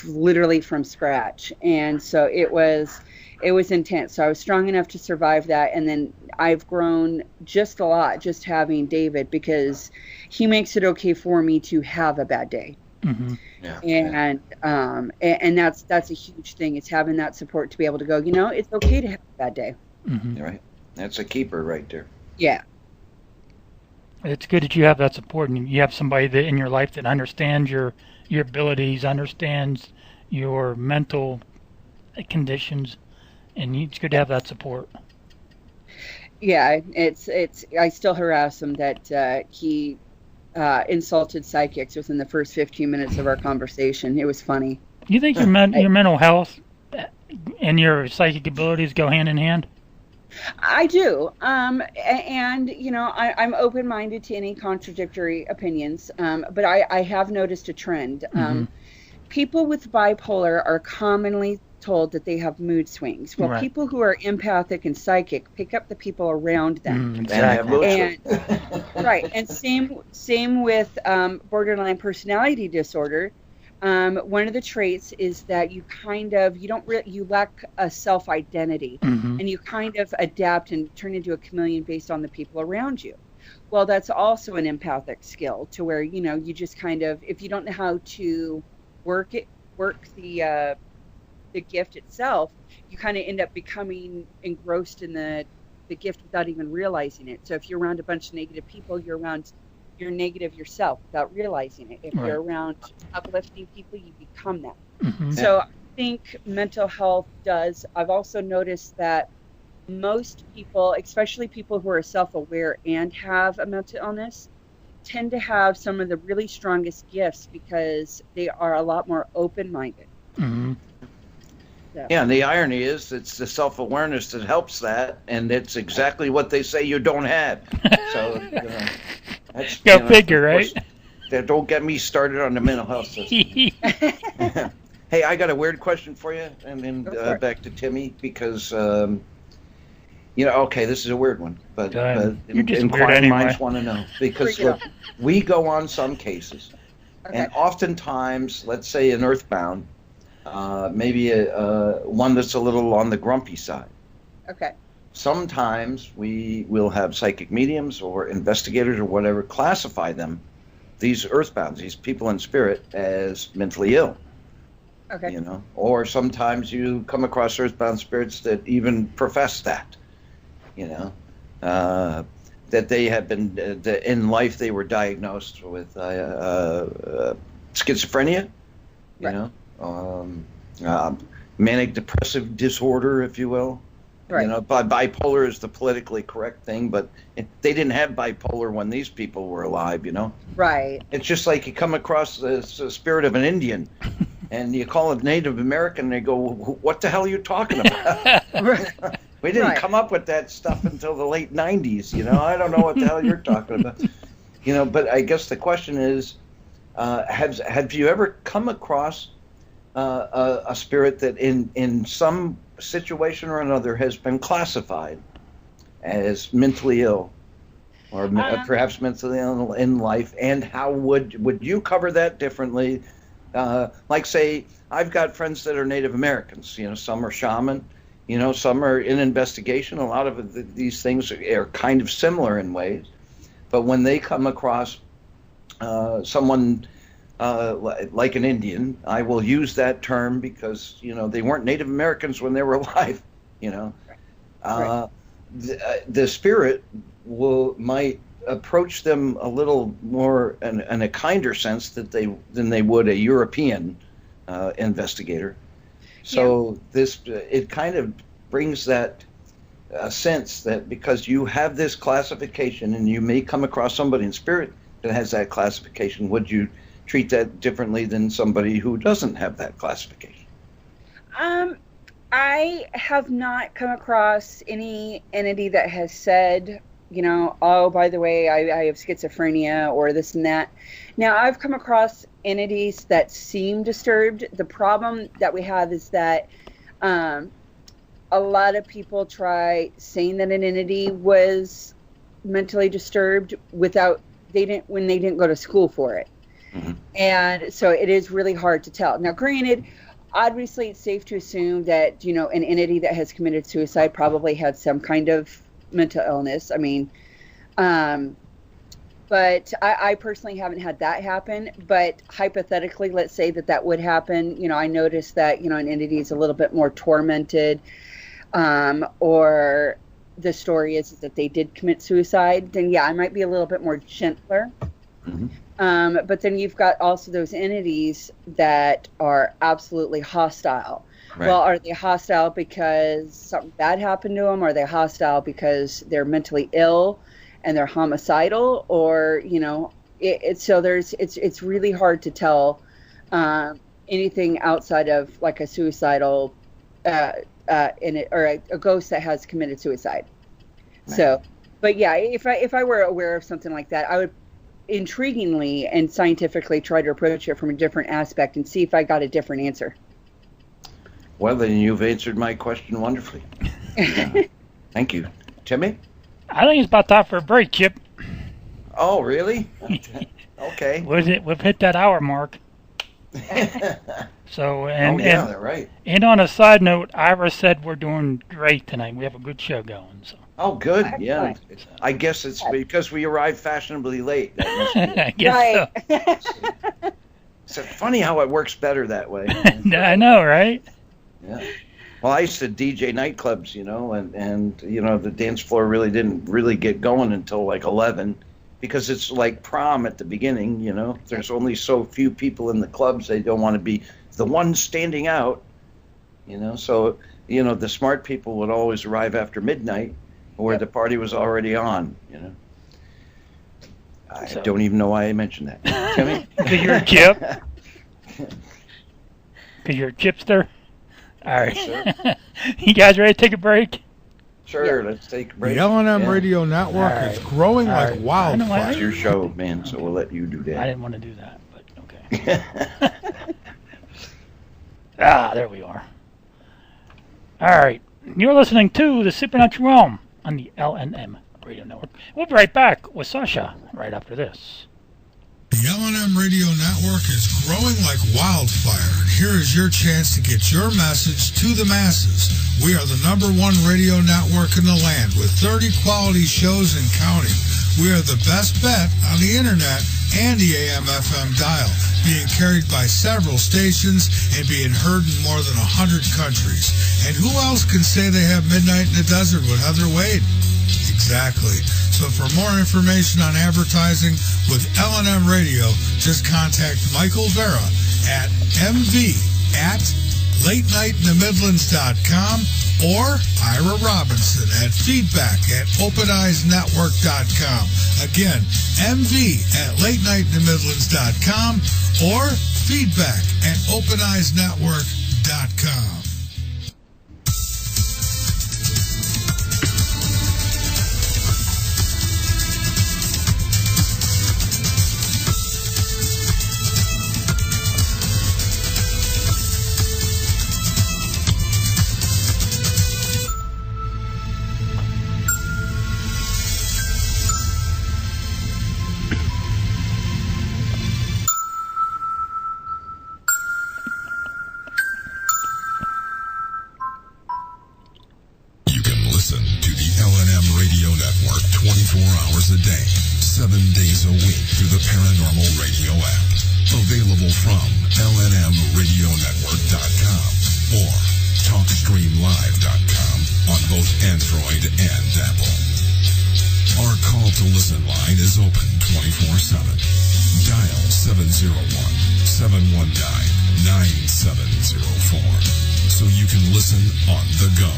literally from scratch. And so it was intense. So I was strong enough to survive that, and then I've grown just a lot just having David, because he makes it okay for me to have a bad day. Mm-hmm. Yeah. And that's a huge thing. It's having that support to be able to go, it's okay to have a bad day. Mm-hmm. You're right. That's a keeper right there. Yeah. It's good that you have that support, and you have somebody that in your life that understands your abilities, understands your mental conditions, and it's good to have that support. Yeah, it's. I still harass him that he insulted psychics within the first 15 minutes of our conversation. It was funny. You think your mental health and your psychic abilities go hand in hand? I do. And, I'm open-minded to any contradictory opinions. But I have noticed a trend. People with bipolar are commonly told that they have mood swings. Well, Right. people who are empathic and psychic pick up the people around them. Exactly. Right, and same with borderline personality disorder. One of the traits is that you you lack a self-identity, and you kind of adapt and turn into a chameleon based on the people around you. Well, that's also an empathic skill, to where you just kind of, if you don't know how to work the gift itself, you kind of end up becoming engrossed in the gift without even realizing it. So if you're around a bunch of negative people, you're negative yourself without realizing it. If you're around uplifting people, you become that. So I think mental health does. I've also noticed that most people, especially people who are self-aware and have a mental illness, tend to have some of the really strongest gifts because they are a lot more open-minded. So. Yeah, and the irony is it's the self-awareness that helps that, and it's exactly what they say you don't have. So, that's, Go figure, right? Don't get me started on the mental health system. Hey, I got a weird question for you, and then back to Timmy, because, okay, this is a weird one, but inquiring minds want to know. Because look, we go on some cases, and oftentimes, let's say an earthbound, maybe one that's a little on the grumpy side. Okay. Sometimes we will have psychic mediums or investigators or whatever classify them, these earthbounds, these people in spirit, as mentally ill. Okay. Or sometimes you come across earthbound spirits that even profess that, that they have been, in life they were diagnosed with schizophrenia, manic depressive disorder, if you will. Right. Bipolar is the politically correct thing, but they didn't have bipolar when these people were alive, Right. It's just like you come across the spirit of an Indian, and you call it Native American, and they go, what the hell are you talking about? We didn't come up with that stuff until the late 90s, I don't know what the hell you're talking about. But I guess the question is, have you ever come across a spirit that in some situation or another has been classified as mentally ill, or perhaps mentally ill in life, and how would you cover that differently? Like, say, I've got friends that are Native Americans, some are shaman, some are in investigation. A lot of these things are kind of similar in ways, but when they come across someone like an Indian, I will use that term because they weren't Native Americans when they were alive. The spirit might approach them a little more in a kinder sense than they would a European investigator. So it kind of brings that sense that because you have this classification and you may come across somebody in spirit that has that classification, would you treat that differently than somebody who doesn't have that classification? I have not come across any entity that has said, oh, by the way, I have schizophrenia or this and that. Now, I've come across entities that seem disturbed. The problem that we have is that a lot of people try saying that an entity was mentally disturbed when they didn't go to school for it. And so it is really hard to tell. Now, granted, obviously it's safe to assume that, an entity that has committed suicide probably had some kind of mental illness. I mean, but I personally haven't had that happen. But hypothetically, let's say that would happen. I noticed that, an entity is a little bit more tormented, or the story is that they did commit suicide, then I might be a little bit more gentler. But then you've got also those entities that are absolutely hostile. Right. Well, are they hostile because something bad happened to them? Are they hostile because they're mentally ill and they're homicidal? Or, it's really hard to tell anything outside of like a suicidal or a ghost that has committed suicide. Right. So, but if I were aware of something like that, I would intriguingly and scientifically try to approach it from a different aspect and see if I got a different answer. Well, then you've answered my question wonderfully. Thank you. Timmy? I think it's about time for a break, Chip. Oh, really? Okay. We've hit that hour mark. So that's right. And on a side note, Ira said we're doing great tonight. We have a good show going. So. Oh, good. Yeah. I guess it's because we arrived fashionably late. That must be it. I guess so. It's funny how it works better that way. I know, right? Yeah. Well, I used to DJ nightclubs, and the dance floor didn't really get going until like 11, because it's like prom at the beginning. There's only so few people in the clubs. They don't want to be the one standing out. So the smart people would always arrive after midnight, where the party was already on. I don't even know why I mentioned that. Timmy? Because you're a Chip? Because you're a Chipster? All right. Sure. You guys ready to take a break? Sure, let's take a break. The L&M Radio Network is growing like wildfire. It's your show, man, so we'll let you do that. I didn't want to do that, but okay. There we are. All right. You're listening to The Supernatural Realm on the L&M Radio Network. We'll be right back with Sasha right after this. The L&M Radio Network is growing like wildfire. Here is your chance to get your message to the masses. We are the #1 radio network in the land with 30 quality shows and counting. We are the best bet on the internet and the AM/FM dial, being carried by several stations and being heard in more than 100 countries. And who else can say they have Midnight in the Desert with Heather Wade? Exactly. So for more information on advertising with L&M Radio, just contact Michael Vera at mv@latenightintthemidlands.com or Ira Robinson at feedback@openeyesnetwork.com. Again, mv@latenightintthemidlands.com or feedback@openeyesnetwork.com. A day, 7 days a week through the Paranormal Radio app. Available from lnmradionetwork.com or talkstreamlive.com on both Android and Apple. Our call to listen line is open 24/7. Dial 701-719-9704 so you can listen on the go.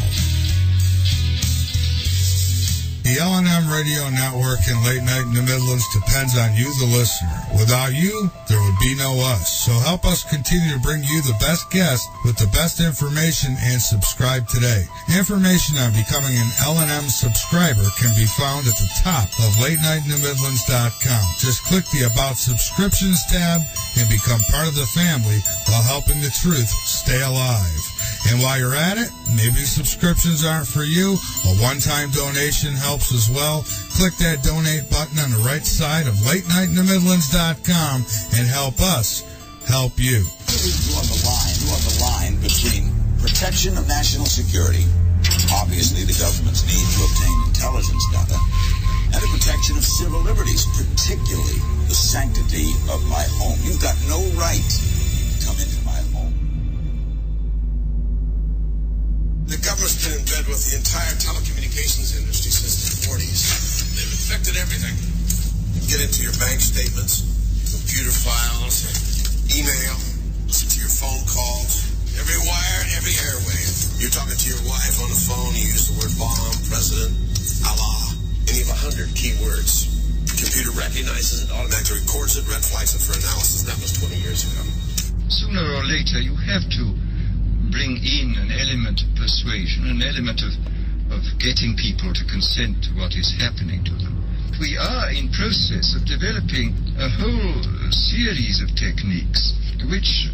The L&M Radio Network and Late Night in the Midlands depends on you, the listener. Without you, there would be no us. So help us continue to bring you the best guests with the best information and subscribe today. Information on becoming an L&M subscriber can be found at the top of LateNightInTheMidlands.com. Just click the About Subscriptions tab and become part of the family while helping the truth stay alive. And while you're at it, maybe subscriptions aren't for you. A one-time donation helps as well. Click that donate button on the right side of LateNightInTheMidlands.com and help us help you. You on the line between protection of national security, obviously the government's need to obtain intelligence data, and the protection of civil liberties, particularly the sanctity of my home. You've got no right to come into my home. The government's been in bed with the entire telecommunications industry since the 40s. They've infected everything. Get into your bank statements, computer files, email, listen to your phone calls, every wire, every airwave. You're talking to your wife on the phone, you use the word bomb, president, Allah, and you have 100 keywords. The computer recognizes it, automatically records it, red flags it for analysis. That was 20 years ago. Sooner or later, you have to bring in an element of persuasion, an element of getting people to consent to what is happening to them. We are in process of developing a whole series of techniques which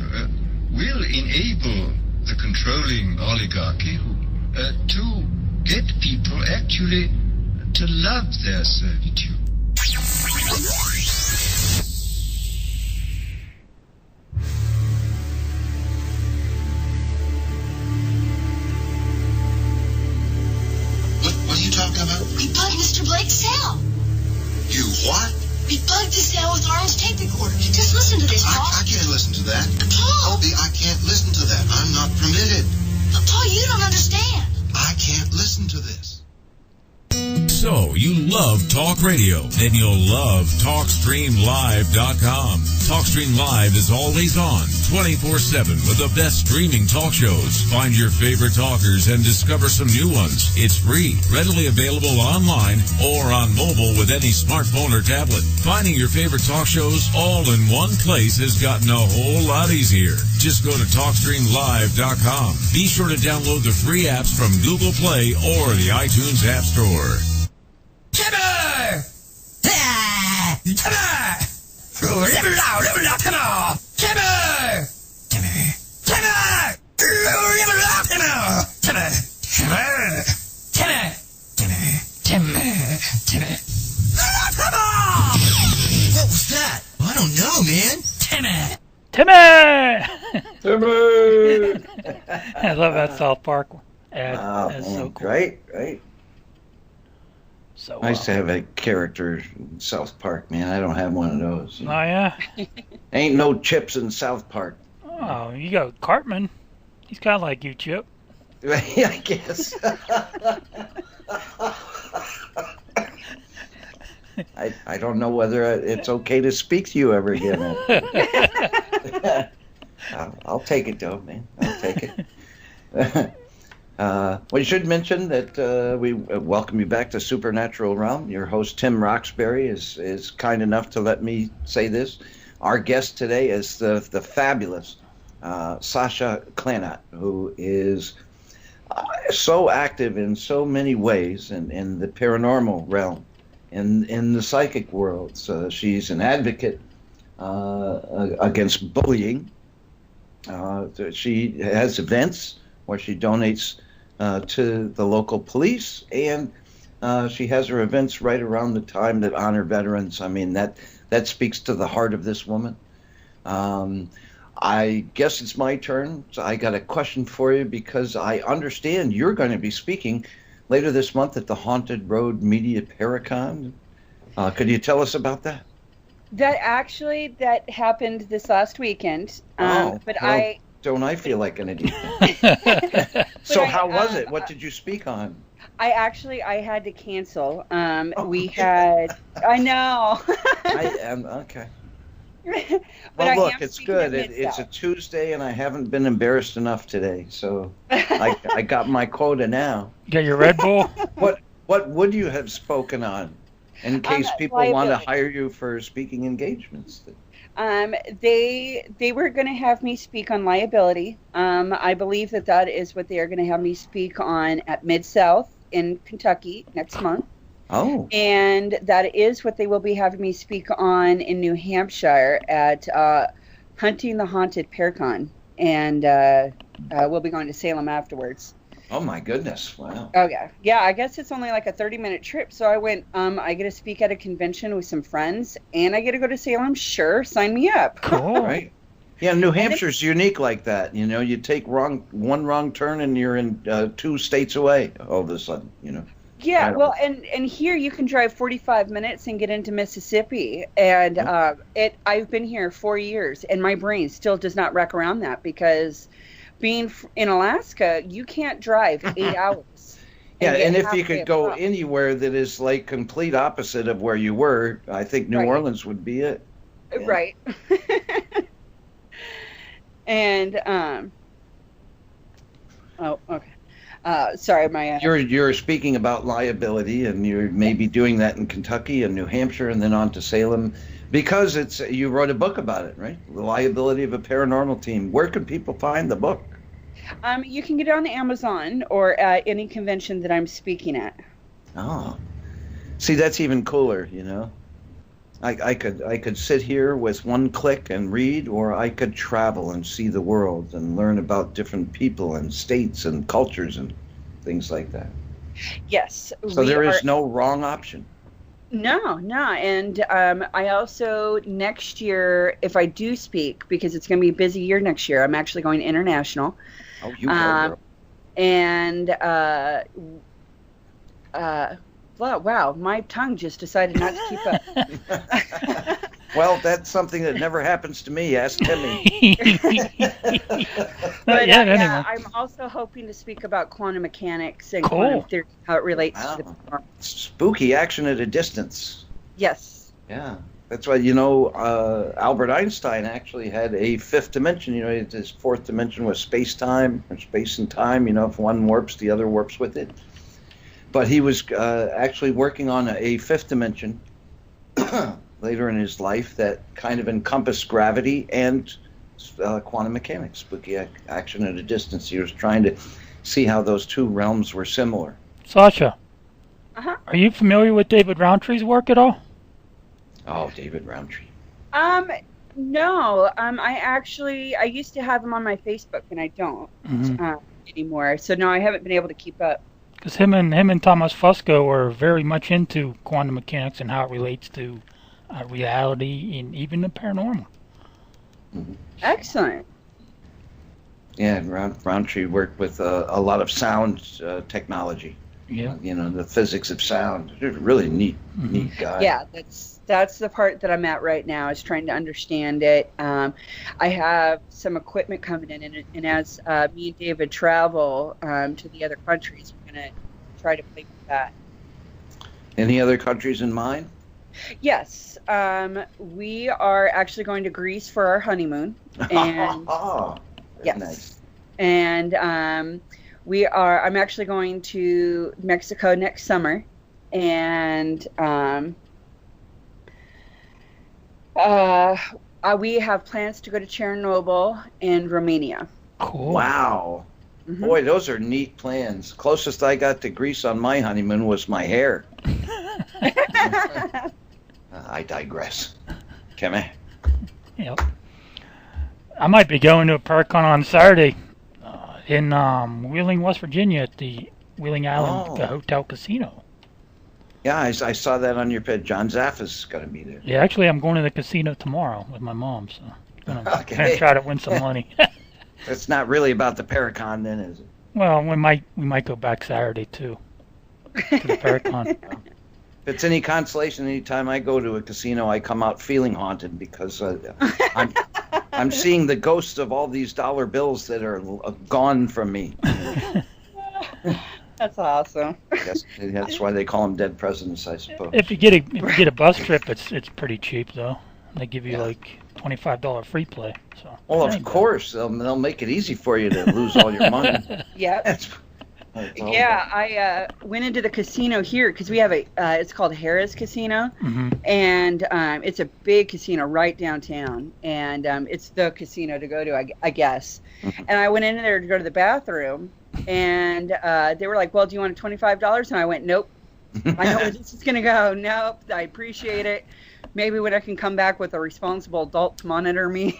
will enable the controlling oligarchy to get people actually to love their servitude. What are you talking about? We bugged Mr. Blake's cell. You what? We bugged his cell with Arnold's tape recorder. Just listen to this, Paul. I can't listen to that. Paul! Opie, I can't listen to that. I'm not permitted. Paul, you don't understand. I can't listen to this. So, you love talk radio, then you'll love TalkStreamLive.com. TalkStream Live is always on, 24/7, with the best streaming talk shows. Find your favorite talkers and discover some new ones. It's free, readily available online or on mobile with any smartphone or tablet. Finding your favorite talk shows all in one place has gotten a whole lot easier. Just go to TalkStreamLive.com. Be sure to download the free apps from Google Play or the iTunes App Store. Timber! Timber! Timber! What was that? I don't know, man. Timmy! I love that South Park ad. That's so cool. Right. So Nice to have a character in South Park, man. I don't have one of those. Oh yeah. Ain't no Chips in South Park. Oh, you got Cartman. He's kind of like you, Chip. Yeah, I guess. I don't know whether it's okay to speak to you ever again. I'll take it, though, man. I'll take it. We should mention that we welcome you back to Supernatural Realm. Your host, Tim Roxbury, is kind enough to let me say this. Our guest today is the fabulous Sasha Klanott, who is so active in so many ways in the paranormal realm, in the psychic world. So she's an advocate against bullying. She has events where she donates to the local police, and she has her events right around the time that honor veterans. I mean, that speaks to the heart of this woman. I guess it's my turn. So I got a question for you, because I understand you're going to be speaking later this month at the Haunted Road Media Paracon. Could you tell us about that? That happened this last weekend. Don't I feel like an idiot? So how was it? What did you speak on? I had to cancel. We had. I know. I am okay. But well, look, it's good. It's a Tuesday, and I haven't been embarrassed enough today, so I got my quota now. You got your Red Bull? What would you have spoken on, in case people want to hire you for speaking engagements? They were going to have me speak on liability. I believe that is what they are going to have me speak on at Mid-South in Kentucky next month. Oh. And that is what they will be having me speak on in New Hampshire at Hunting the Haunted Paracon. And we'll be going to Salem afterwards. Oh, my goodness. Wow. Oh, yeah. Yeah, I guess it's only like a 30-minute trip. So I went, I get to speak at a convention with some friends, and I get to go to Salem. Sure, sign me up. Cool. Right. Yeah, New Hampshire's unique like that. You know, you take one wrong turn, and you're in 2 states away all of a sudden, you know. Yeah, well, and here you can drive 45 minutes and get into Mississippi. And I've been here 4 years, and my brain still does not wrap around that, because being in Alaska, you can't drive 8 hours. Yeah, and if you could go anywhere that is like complete opposite of where you were, I think New Orleans would be it. Yeah. Right. And oh, okay. Sorry, my. You're speaking about liability, and you're maybe doing that in Kentucky and New Hampshire, and then on to Salem, because you wrote a book about it, right? The Liability of a Paranormal Team. Where can people find the book? You can get it on Amazon or at any convention that I'm speaking at. Oh, see, that's even cooler, you know. I could sit here with one click and read, or I could travel and see the world and learn about different people and states and cultures and things like that. Yes. So there is no wrong option. No. And I also, next year, if I do speak, because it's going to be a busy year next year, I'm actually going international. Oh, you go, girl. And, wow, my tongue just decided not to keep up. Well, that's something that never happens to me. Ask Timmy. But anyway. I'm also hoping to speak about quantum mechanics and quantum theory, how it relates to the paranormal. Spooky action at a distance. Yes. Yeah. That's why, Albert Einstein actually had a fifth dimension. His fourth dimension was space-time, or space and time. If one warps, the other warps with it. But he was actually working on a fifth dimension later in his life that kind of encompassed gravity and quantum mechanics, spooky action at a distance. He was trying to see how those two realms were similar. Sasha, are you familiar with David Roundtree's work at all? Oh, David Roundtree. No. I used to have him on my Facebook, and I don't anymore. So no, I haven't been able to keep up. Because him and Thomas Fusco are very much into quantum mechanics and how it relates to reality and even the paranormal. Mm-hmm. Excellent. Yeah, and Roundtree worked with a lot of sound technology. Yeah. The physics of sound. He's a really neat guy. Yeah, that's the part that I'm at right now, is trying to understand it. I have some equipment coming in, and as me and David travel to the other countries, we're going to try to play with that. Any other countries in mind? Yes. We are actually going to Greece for our honeymoon. And yes. Nice. And I'm actually going to Mexico next summer. And we have plans to go to Chernobyl and Romania. Cool. Wow. Mm-hmm. Boy, those are neat plans. Closest I got to Greece on my honeymoon was my hair. I digress. Timmy? Yep. I might be going to a Paracon on Saturday in Wheeling, West Virginia at the Wheeling Island Hotel Casino. Yeah, I saw that on your page. John Zaffa's going to be there. Yeah, actually, I'm going to the casino tomorrow with my mom, so I'm going to try to win some money. It's not really about the Paracon then, is it? Well, we might go back Saturday, too, to the Paracon. If it's any consolation, anytime I go to a casino, I come out feeling haunted because I'm seeing the ghosts of all these dollar bills that are gone from me. That's awesome. That's why they call them dead presidents, I suppose. If you get a bus trip, it's pretty cheap though. They give you like $25 free play. So. Well, of course they'll make it easy for you to lose all your money. Yeah. Yeah, I went into the casino here because we have it's called Harrah's Casino, and it's a big casino right downtown, and it's the casino to go to, I guess. And I went in there to go to the bathroom, and they were like, well, do you want $25? And I went, nope. I know where this is going to go. Nope, I appreciate it. Maybe when I can come back with a responsible adult to monitor me.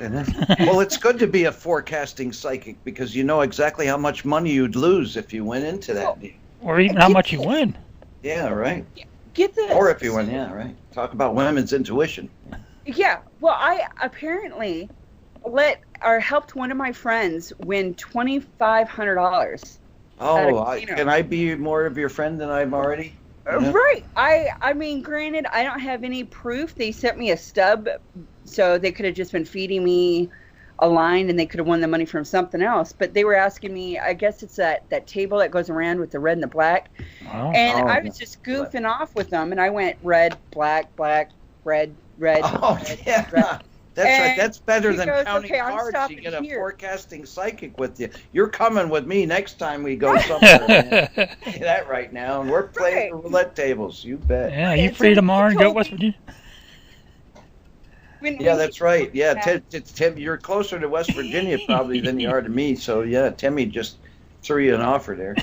Well, it's good to be a forecasting psychic because you know exactly how much money you'd lose if you went into that. Or even how much you win. Yeah, right. Get this. Or if you win, yeah, right. Talk about women's intuition. Yeah, well, I apparently helped one of my friends win $2,500. Oh, can I be more of your friend than I'm already? Yeah. Right. I mean, granted, I don't have any proof. They sent me a stub, so they could have just been feeding me a line, and they could have won the money from something else. But they were asking me, I guess it's that table that goes around with the red and the black. I was just goofing off with them, and I went red, black, red, red, red, yeah. red. That's right. That's better than goes, counting okay, cards. You get a here. forecasting psychic with you. You're coming with me next time we go somewhere. Say that right now. And we're playing the roulette tables. You bet. Yeah, you free tomorrow and go to West Virginia? Yeah, that's right. Yeah, Tim, you're closer to West Virginia probably than you are to me. So, yeah, Timmy just threw you an offer there.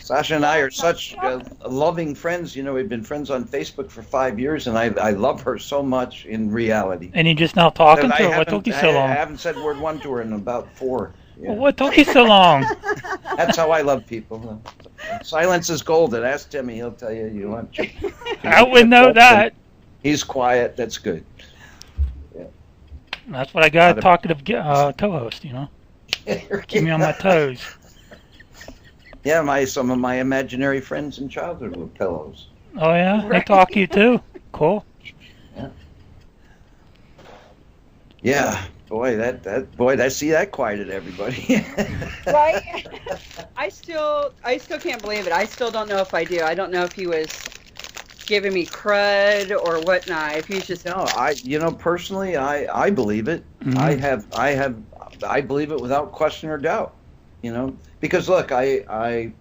Sasha and I are such loving friends. You know, we've been friends on Facebook for 5 years, and I love her so much in reality. And you just now talking to her? What took you so long? I haven't said word one to her in about 4. Yeah. Well, what took you so long? That's how I love people. Silence is golden. Ask Timmy; he'll tell you you want. I would know that. He's quiet. That's good. Yeah. That's what I got. Talkative co-host, you know. Keep me on my toes. Yeah, some of my imaginary friends in childhood were pillows. Oh yeah, right. They talk to you too. Cool. Yeah. Yeah. Boy, that see that quieted everybody. Right? I still can't believe it. I still don't know if I do. I don't know if he was giving me crud or whatnot. If he's just personally, I believe it. Mm-hmm. I believe it without question or doubt. You know, because look, I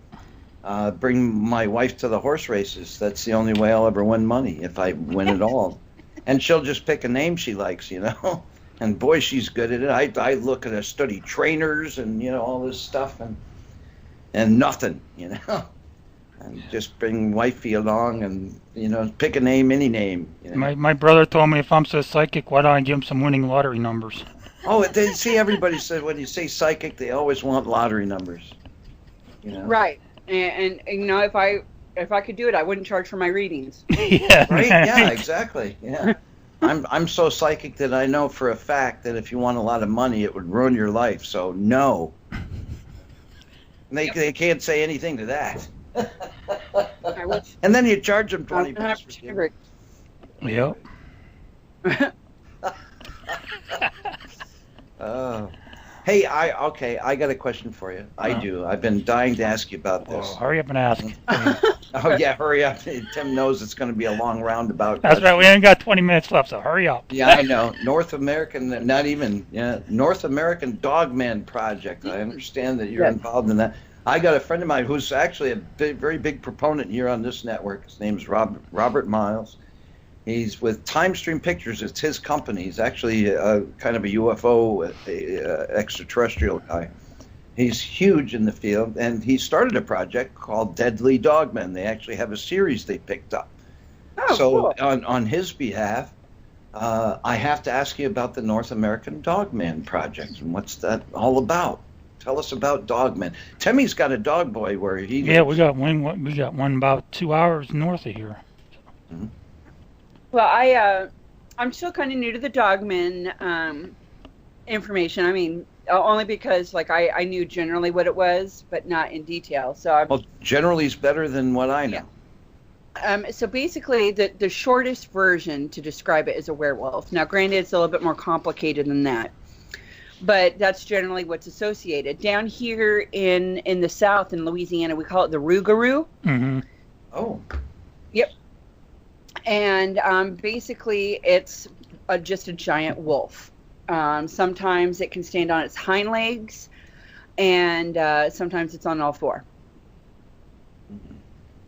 bring my wife to the horse races. That's the only way I'll ever win money, if I win at all. And she'll just pick a name she likes, you know. And boy, she's good at it. I look at her, study trainers and, you know, all this stuff and nothing, you know. And just bring wifey along and, you know, pick a name, any name. You know? My brother told me if I'm so psychic, why don't I give him some winning lottery numbers? Oh, they see, everybody said when you say psychic, they always want lottery numbers. You know? Right. And you know, if I could do it, I wouldn't charge for my readings. Yeah. Right? Yeah, exactly. Yeah. I'm so psychic that I know for a fact that if you want a lot of money, it would ruin your life. So no. They can't say anything to that. And then you charge them $20. Yep. Hey, I got a question for you. I do. I've been dying to ask you about this. Oh, hurry up and ask. Oh, yeah, hurry up. Tim knows it's going to be a long roundabout. That's right. We ain't got 20 minutes left, so hurry up. Yeah, I know. North American Dogman Project. I understand that you're involved in that. I got a friend of mine who's actually a very big proponent here on this network. His name's Robert Miles. He's with Time Stream Pictures. It's his company. He's actually kind of a UFO extraterrestrial guy. He's huge in the field, and he started a project called Deadly Dogmen. They actually have a series they picked up. Oh, so cool. on his behalf, I have to ask you about the North American Dogman Project, and what's that all about? Tell us about Dogmen. Timmy's got a dog boy where he lives. Yeah, we got one about 2 hours north of here. Mm-hmm. Well, I'm still kind of new to the Dogman information. I mean, only because like I knew generally what it was, but not in detail. So generally is better than what I know. Yeah. So basically, the shortest version to describe it is a werewolf. Now, granted, it's a little bit more complicated than that, but that's generally what's associated. Down here in the South, in Louisiana, we call it the rougarou. Mm-hmm. Oh. Yep. And basically, it's just a giant wolf. Sometimes it can stand on its hind legs, and sometimes it's on all four.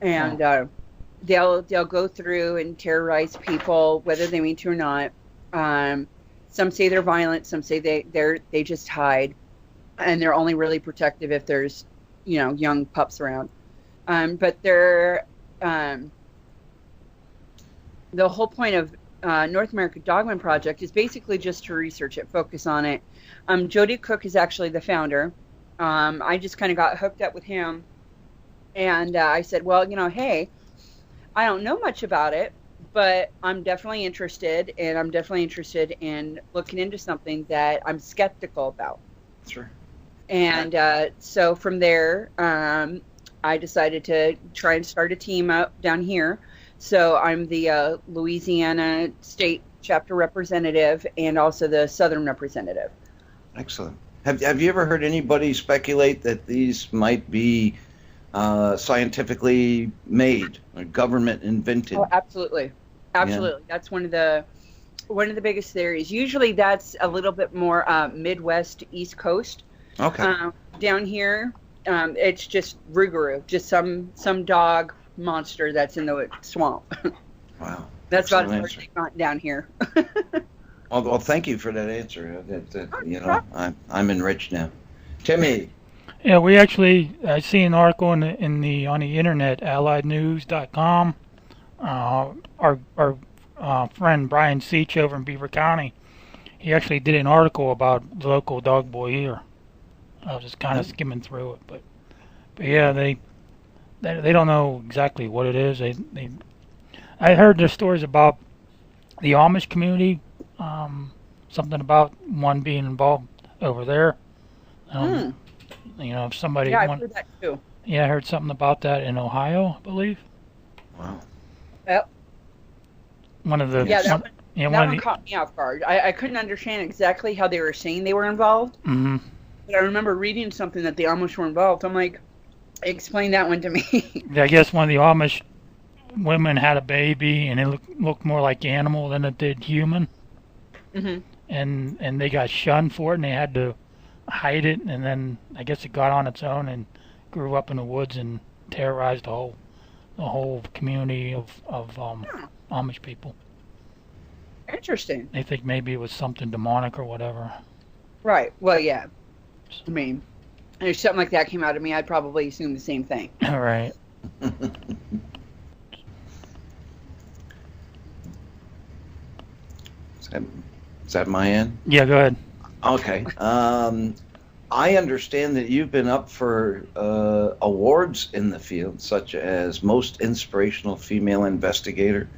And they'll go through and terrorize people, whether they mean to or not. Some say they're violent. Some say they just hide, and they're only really protective if there's, you know, young pups around. But they're the whole point of North American Dogman Project is basically just to research it, focus on it. Jody Cook is actually the founder. I just kind of got hooked up with him, and I said, well, you know, hey, I don't know much about it, but I'm definitely interested, and I'm definitely interested in looking into something that I'm skeptical about. Sure. And so from there, I decided to try and start a team up down here. So I'm the Louisiana State chapter representative and also the Southern representative. Excellent. Have you ever heard anybody speculate that these might be scientifically made, or government invented? Oh, absolutely. Absolutely. Yeah. That's one of the biggest theories. Usually that's a little bit more Midwest, East Coast. Okay. Down here, it's just rougarou, just some dog monster that's in the swamp. Wow. That's about as far as they got down here. Well, thank you for that answer. You know, I'm enriched now. Timmy. Yeah, we actually, I see an article on the internet, alliednews.com. Our friend Brian Seach over in Beaver County, he actually did an article about the local dog boy here. I was just kind of skimming through it, but yeah, they don't know exactly what it is. I heard the stories about the Amish community, something about one being involved over there. You know, if somebody. Yeah, I've heard that too. Yeah, I heard something about that in Ohio, I believe. Wow. Yep. One of the. Yeah, that yeah, one caught me off guard. I couldn't understand exactly how they were saying they were involved. Mm-hmm. But I remember reading something that the Amish were involved. I'm like, explain that one to me. I guess one of the Amish women had a baby, and it looked more like animal than it did human. Mm-hmm. And they got shunned for it, and they had to hide it. And then I guess it got on its own and grew up in the woods and terrorized the whole community of Amish people. Interesting. They think maybe it was something demonic or whatever. Right. Well, yeah. I mean, if something like that came out of me, I'd probably assume the same thing. All right. Is that my end? Yeah, go ahead. Okay. I understand that you've been up for awards in the field, such as Most Inspirational Female Investigator.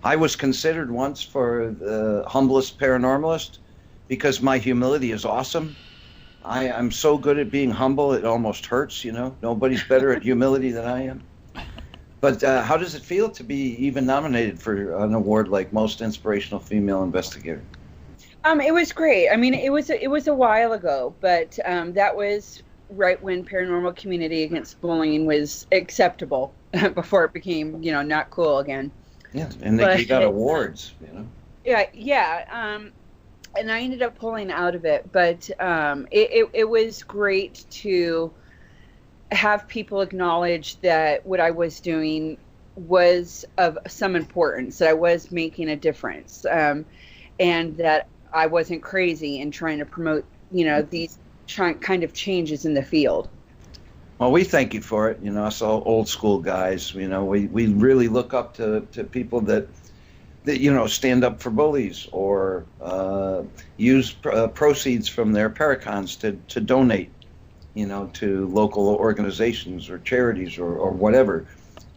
I was considered once for the humblest paranormalist because my humility is awesome. I'm so good at being humble, it almost hurts, you know. Nobody's better at humility than I am. But how does it feel to be even nominated for an award like Most Inspirational Female Investigator? It was great. I mean, it was a while ago, but that was right when Paranormal Community Against Bullying was acceptable before it became, not cool again. Yeah, and they got awards, Yeah. And I ended up pulling out of it, but it was great to have people acknowledge that what I was doing was of some importance, that I was making a difference, and that I wasn't crazy in trying to promote, these kind of changes in the field. Well, we thank you for it. Us all old school guys, we really look up to people that stand up for bullies or use proceeds from their paracons to donate, to local organizations or charities or whatever,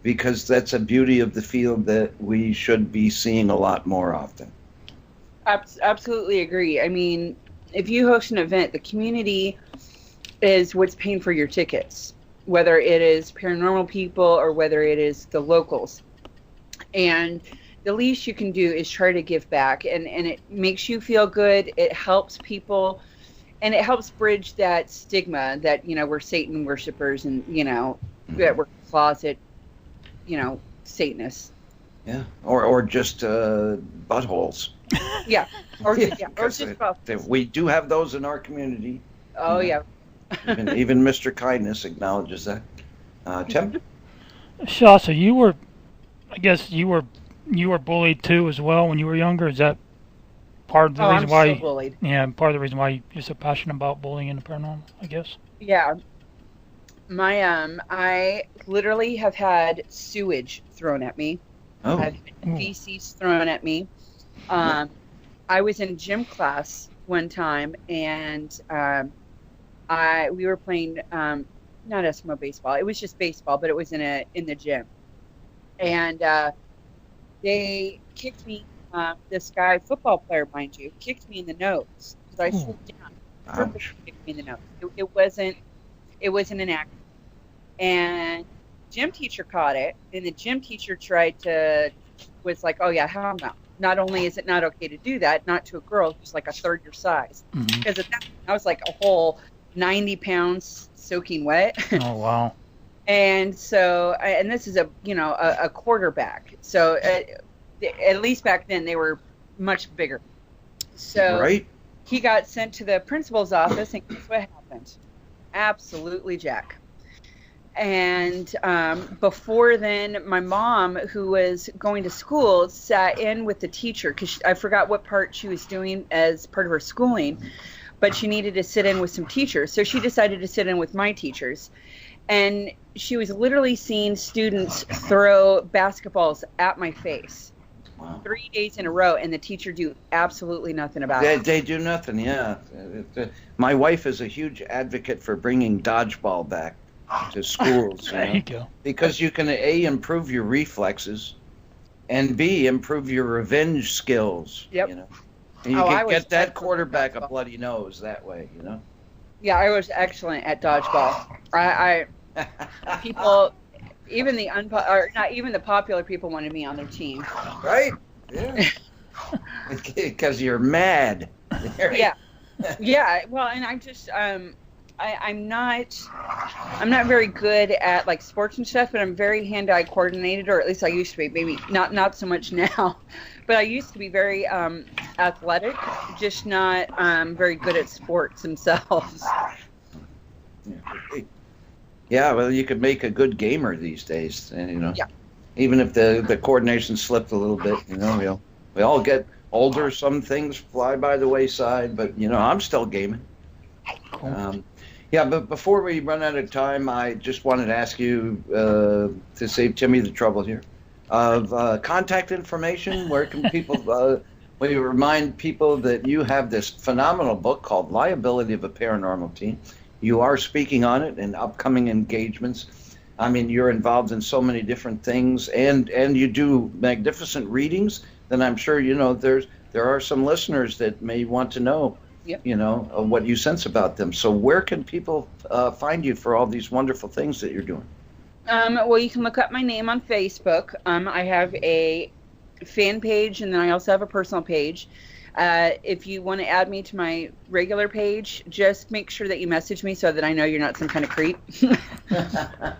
because that's a beauty of the field that we should be seeing a lot more often. Absolutely agree. I mean, if you host an event, the community is what's paying for your tickets, whether it is paranormal people or whether it is the locals. And the least you can do is try to give back, and it makes you feel good. It helps people, and it helps bridge that stigma that, we're Satan worshipers and, that we're closet, Satanists. Yeah, or just buttholes. Yeah, or just buttholes. We do have those in our community. Oh, yeah. even Mr. Kindness acknowledges that. Tim? Sasha, I guess you were bullied too as well when you were younger. Is that part of the reason why? I'm so bullied. Yeah, part of the reason why you're so passionate about bullying in the paranormal, I guess. Yeah, I literally have had sewage thrown at me. Oh. I've had feces thrown at me. I was in gym class one time, and we were playing not Eskimo baseball. It was just baseball, but it was in the gym, and they kicked me. This guy, football player, mind you, kicked me in the nose because I slipped down. Purposely kicked me in the nose. It wasn't an accident. And gym teacher caught it, and the gym teacher was like, "Oh yeah, hell no! Not only is it not okay to do that, not to a girl who's like a third your size, because at that point, I was like a whole 90 pounds soaking wet." Oh wow! And so, and this is a quarterback, so at least back then they were much bigger. So right. He got sent to the principal's office, and guess what happened? Absolutely jack. And before then, my mom, who was going to school, sat in with the teacher because I forgot what part she was doing as part of her schooling. but she needed to sit in with some teachers. So she decided to sit in with my teachers. And she was literally seeing students throw basketballs at my face. Wow. 3 days in a row, and the teacher do absolutely nothing about it. They do nothing, yeah. My wife is a huge advocate for bringing dodgeball back to schools. There you go. Because you can, A, improve your reflexes, and B, improve your revenge skills. Yep. You know? And you can get that quarterback a bloody nose that way, you know? Yeah, I was excellent at dodgeball. I people, even the not even the popular people wanted me on their team. Right? Yeah. Because you're mad. Yeah. Yeah. Well, and I'm just I'm not very good at like sports and stuff, but I'm very hand-eye coordinated, or at least I used to be. Maybe not so much now, but I used to be very athletic, just not very good at sports themselves. Yeah, well, you could make a good gamer these days, and you know, even if the coordination slipped a little bit, you know, we all get older. Some things fly by the wayside, but you know, I'm still gaming. Cool. Yeah, but before we run out of time, I just wanted to ask you to save Timmy the trouble here of contact information. Where can people? Will you remind people that you have this phenomenal book called Liability of a Paranormal Team? You are speaking on it in upcoming engagements. I mean, you're involved in so many different things, and you do magnificent readings. Then I'm sure you know there are some listeners that may want to know, you know, what you sense about them. So where can people find you for all these wonderful things that you're doing? Well, you can look up my name on Facebook. I have a fan page, and then I also have a personal page. If you want to add me to my regular page, just make sure that you message me so that I know you're not some kind of creep.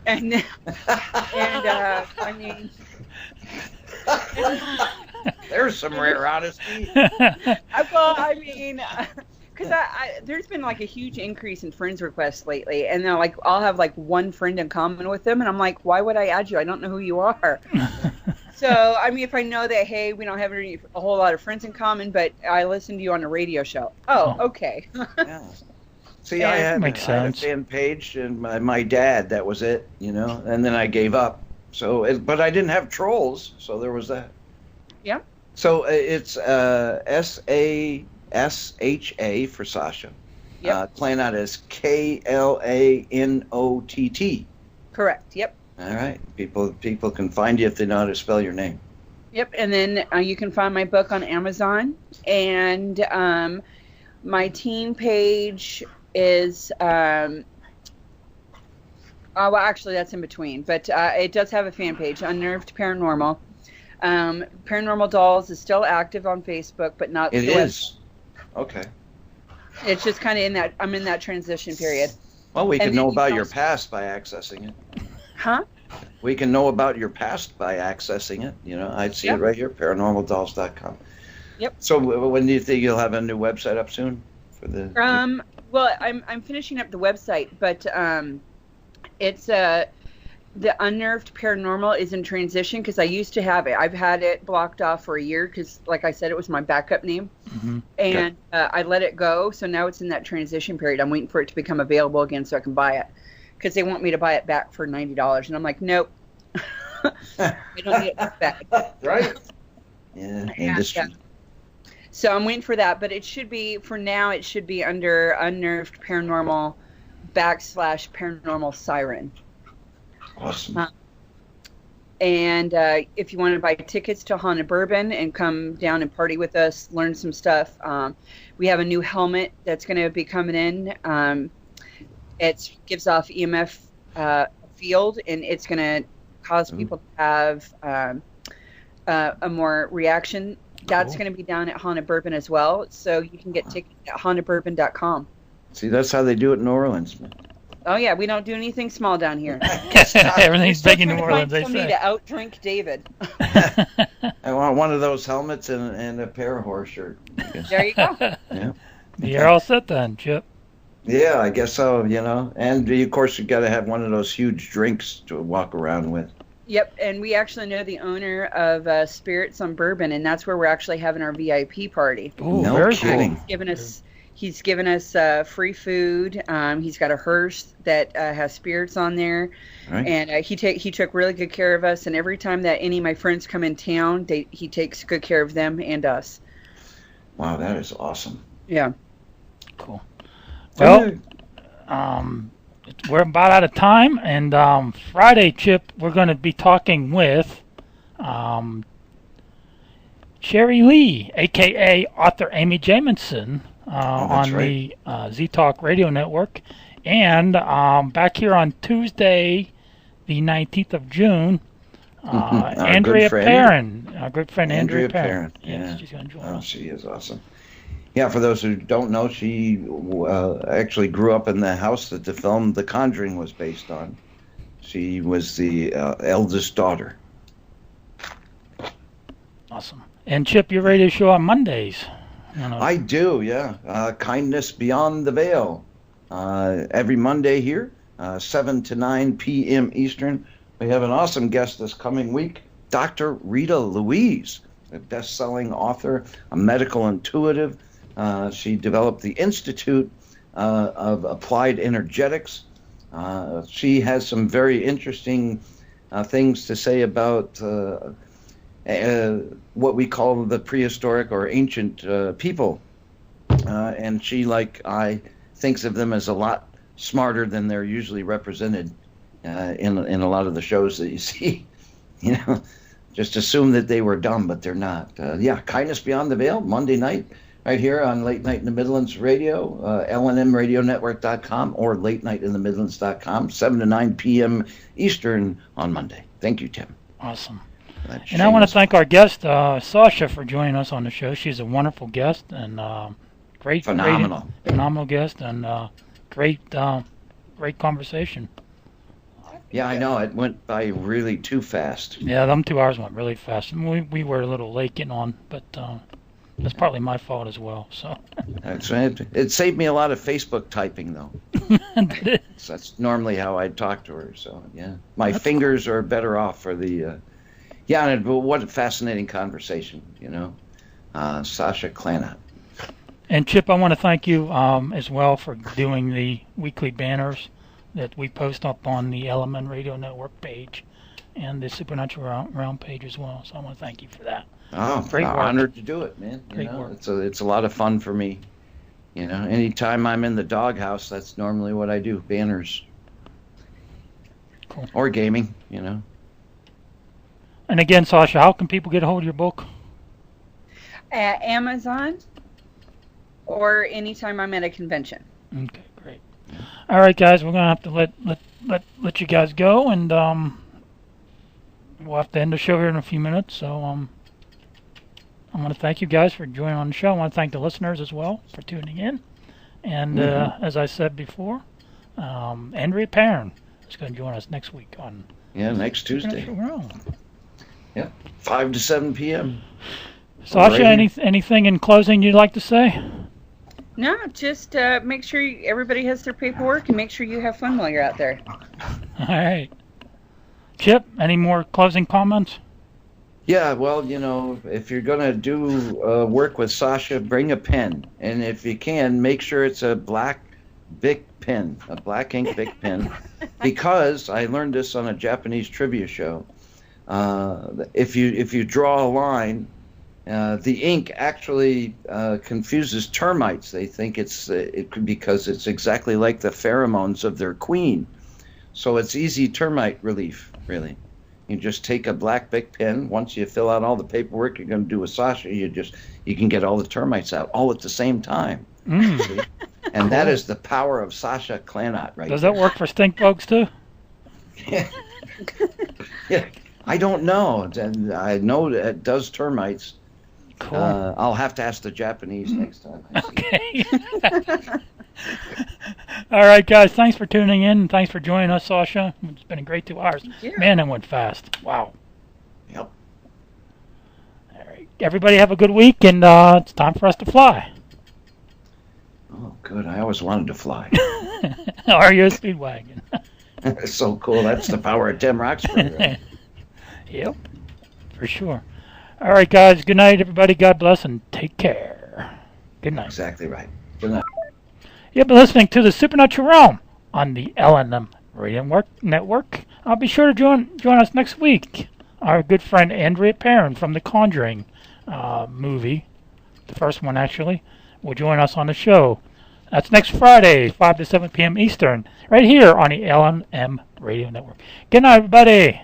and I mean, there's some rare honesty. Well, I mean, because there's been like a huge increase in friends requests lately, and they're like, I'll have like one friend in common with them, and I'm like, why would I add you? I don't know who you are. So, I mean, if I know that, hey, we don't have a whole lot of friends in common, but I listened to you on a radio show. Oh, okay. Yeah. See, I had a fan page, and my dad, that was it, you know, and then I gave up. So, but I didn't have trolls, so there was that. Yeah. So it's SASHA for Sasha. Yep. Klanott is KLANOTT. Correct. Yep. All right. People can find you if they know how to spell your name. Yep. And then you can find my book on Amazon. And my team page is, well, actually, that's in between. But it does have a fan page, Unnerved Paranormal. Paranormal Dolls is still active on Facebook, but not. It is. Okay. It's just kind of I'm in that transition period. Well, we can know about your past by accessing it. Huh? We can know about your past by accessing it. You know, I see it right here, paranormaldolls.com. Yep. So when do you think you'll have a new website up soon for the? Well, I'm finishing up the website, but it's the Unnerved Paranormal is in transition because I used to have it. I've had it blocked off for a year because, like I said, it was my backup name, and I let it go. So now it's in that transition period. I'm waiting for it to become available again so I can buy it because they want me to buy it back for $90, and I'm like, nope, I don't need it back. Right? Yeah, industry. Yeah. So I'm waiting for that, but it should be for now. It should be under Unnerved Paranormal / Paranormal Siren. Awesome. And if you want to buy tickets to Haunted Bourbon and come down and party with us, learn some stuff, we have a new helmet that's going to be coming in. It gives off EMF field, and it's going to cause people to have a more reaction. That's going to be down at Haunted Bourbon as well. So you can get tickets at hauntedbourbon.com. See, that's how they do it in New Orleans, man. Oh, yeah, we don't do anything small down here. Everything's big in New Orleans, they somebody say. to outdrink David. I want one of those helmets and a Parahorse shirt. There you go. Yeah. You're all set then, Chip. Yeah, I guess so, you know. And, of course, you got to have one of those huge drinks to walk around with. Yep, and we actually know the owner of Spirits on Bourbon, and that's where we're actually having our VIP party. Ooh, no very kidding. cool. He's given us free food. He's got a hearse that has spirits on there, Right. and he took really good care of us. And every time that any of my friends come in town, he takes good care of them and us. Wow, that is awesome. Yeah. Cool. Well, we're about out of time, and Friday, Chip, we're going to be talking with Sherry Lee, a.k.a. author Amy Jamison, on right. the Z-Talk Radio Network. And back here on Tuesday, the 19th of June, Andrea Perrin, our good friend Andrea Perrin. Yeah. She's going to join us. She is awesome. Yeah, for those who don't know, she actually grew up in the house that the film The Conjuring was based on. She was the eldest daughter. Awesome. And Chip, your radio show on Mondays. I do, yeah. Kindness Beyond the Veil. Every Monday here, 7 to 9 p.m. Eastern. We have an awesome guest this coming week, Dr. Rita Louise, a best-selling author, a medical intuitive. She developed the Institute of Applied Energetics. She has some very interesting things to say about what we call the prehistoric or ancient people. And she, like I, thinks of them as a lot smarter than they're usually represented in a lot of the shows that you see. You know, just assume that they were dumb, but they're not. Yeah, Kindness Beyond the Veil, Monday night, right here on Late Night in the Midlands Radio, lnmradionetwork.com or latenightinthe-midlands.com, 7 to 9 p.m. Eastern on Monday. Thank you, Tim. Awesome. And I want to thank our guest, Sasha, for joining us on the show. She's a wonderful guest and phenomenal guest, and great conversation. Yeah, I know. It went by really too fast. Yeah, them 2 hours went really fast. And we were a little late getting on, but that's partly my fault as well. So that's right. It saved me a lot of Facebook typing, though. That's normally how I talk to her. So yeah, my fingers are better off for the. Yeah, and what a fascinating conversation, you know. Sasha Klanott. And Chip, I want to thank you as well for doing the weekly banners that we post up on the LMN Radio Network page and the Supernatural Realm page as well. So I want to thank you for that. Oh, great work. Honored to do it, man. Great work. It's a lot of fun for me. You know, anytime I'm in the doghouse, that's normally what I do, banners. Cool. Or gaming, you know. And again, Sasha, how can people get a hold of your book? At Amazon or anytime I'm at a convention. Okay, great. All right, guys, we're gonna have to let you guys go, and we'll have to end the show here in a few minutes. So I want to thank you guys for joining on the show. I want to thank the listeners as well for tuning in. And as I said before, Andrea Perrin is going to join us next week on. Yeah, next Tuesday. Yeah, 5 to 7 p.m. Sasha, anything in closing you'd like to say? No, just make sure everybody has their paperwork and make sure you have fun while you're out there. All right. Chip, any more closing comments? Yeah, well, you know, if you're going to do work with Sasha, bring a pen. And if you can, make sure it's a black Bic pen, a black ink Bic pen. Because I learned this on a Japanese trivia show. If you draw a line, the ink actually confuses termites. They think because it's exactly like the pheromones of their queen. So it's easy termite relief, really. You just take a black Bic pen. Once you fill out all the paperwork you're going to do with Sasha, you can get all the termites out all at the same time. And cool. That is the power of Sasha Klanott, right? Does that work for stink bugs too? Yeah. Yeah. I don't know. I know that it does termites. Cool. I'll have to ask the Japanese next time. Okay. All right, guys. Thanks for tuning in, and thanks for joining us, Sasha. It's been a great 2 hours. Man, that went fast. Wow. Yep. All right. Everybody have a good week, and it's time for us to fly. Oh, good. I always wanted to fly. Are you a Speedwagon? That's so cool. That's the power of Tim Roxburgh. Right? Yep, for sure. All right, guys. Good night, everybody. God bless, and take care. Good night. Exactly right. Good night. You've been listening to the Supernatural Realm on the LNM Radio Network. Be sure to join us next week. Our good friend Andrea Perrin from the Conjuring movie, the first one actually, will join us on the show. That's next Friday, 5 to 7 p.m. Eastern, right here on the LNM Radio Network. Good night, everybody.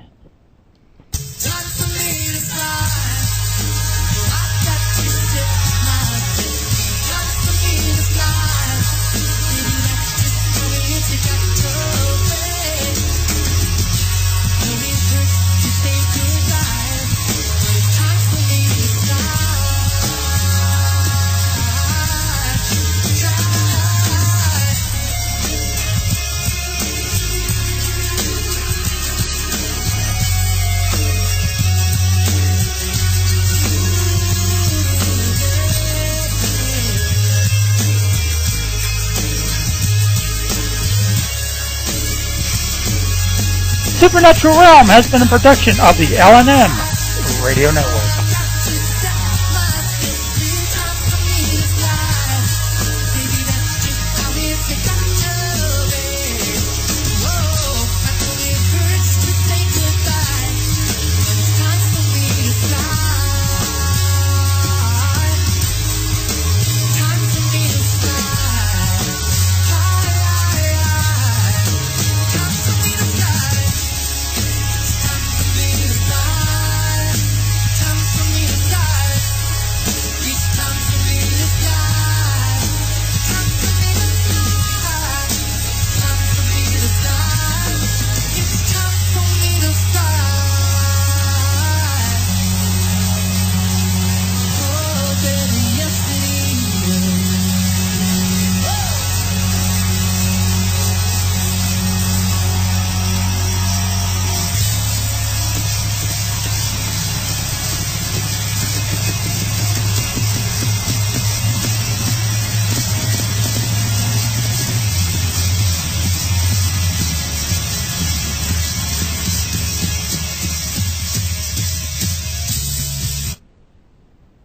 Supernatural Realm has been a production of the LNM Radio Network.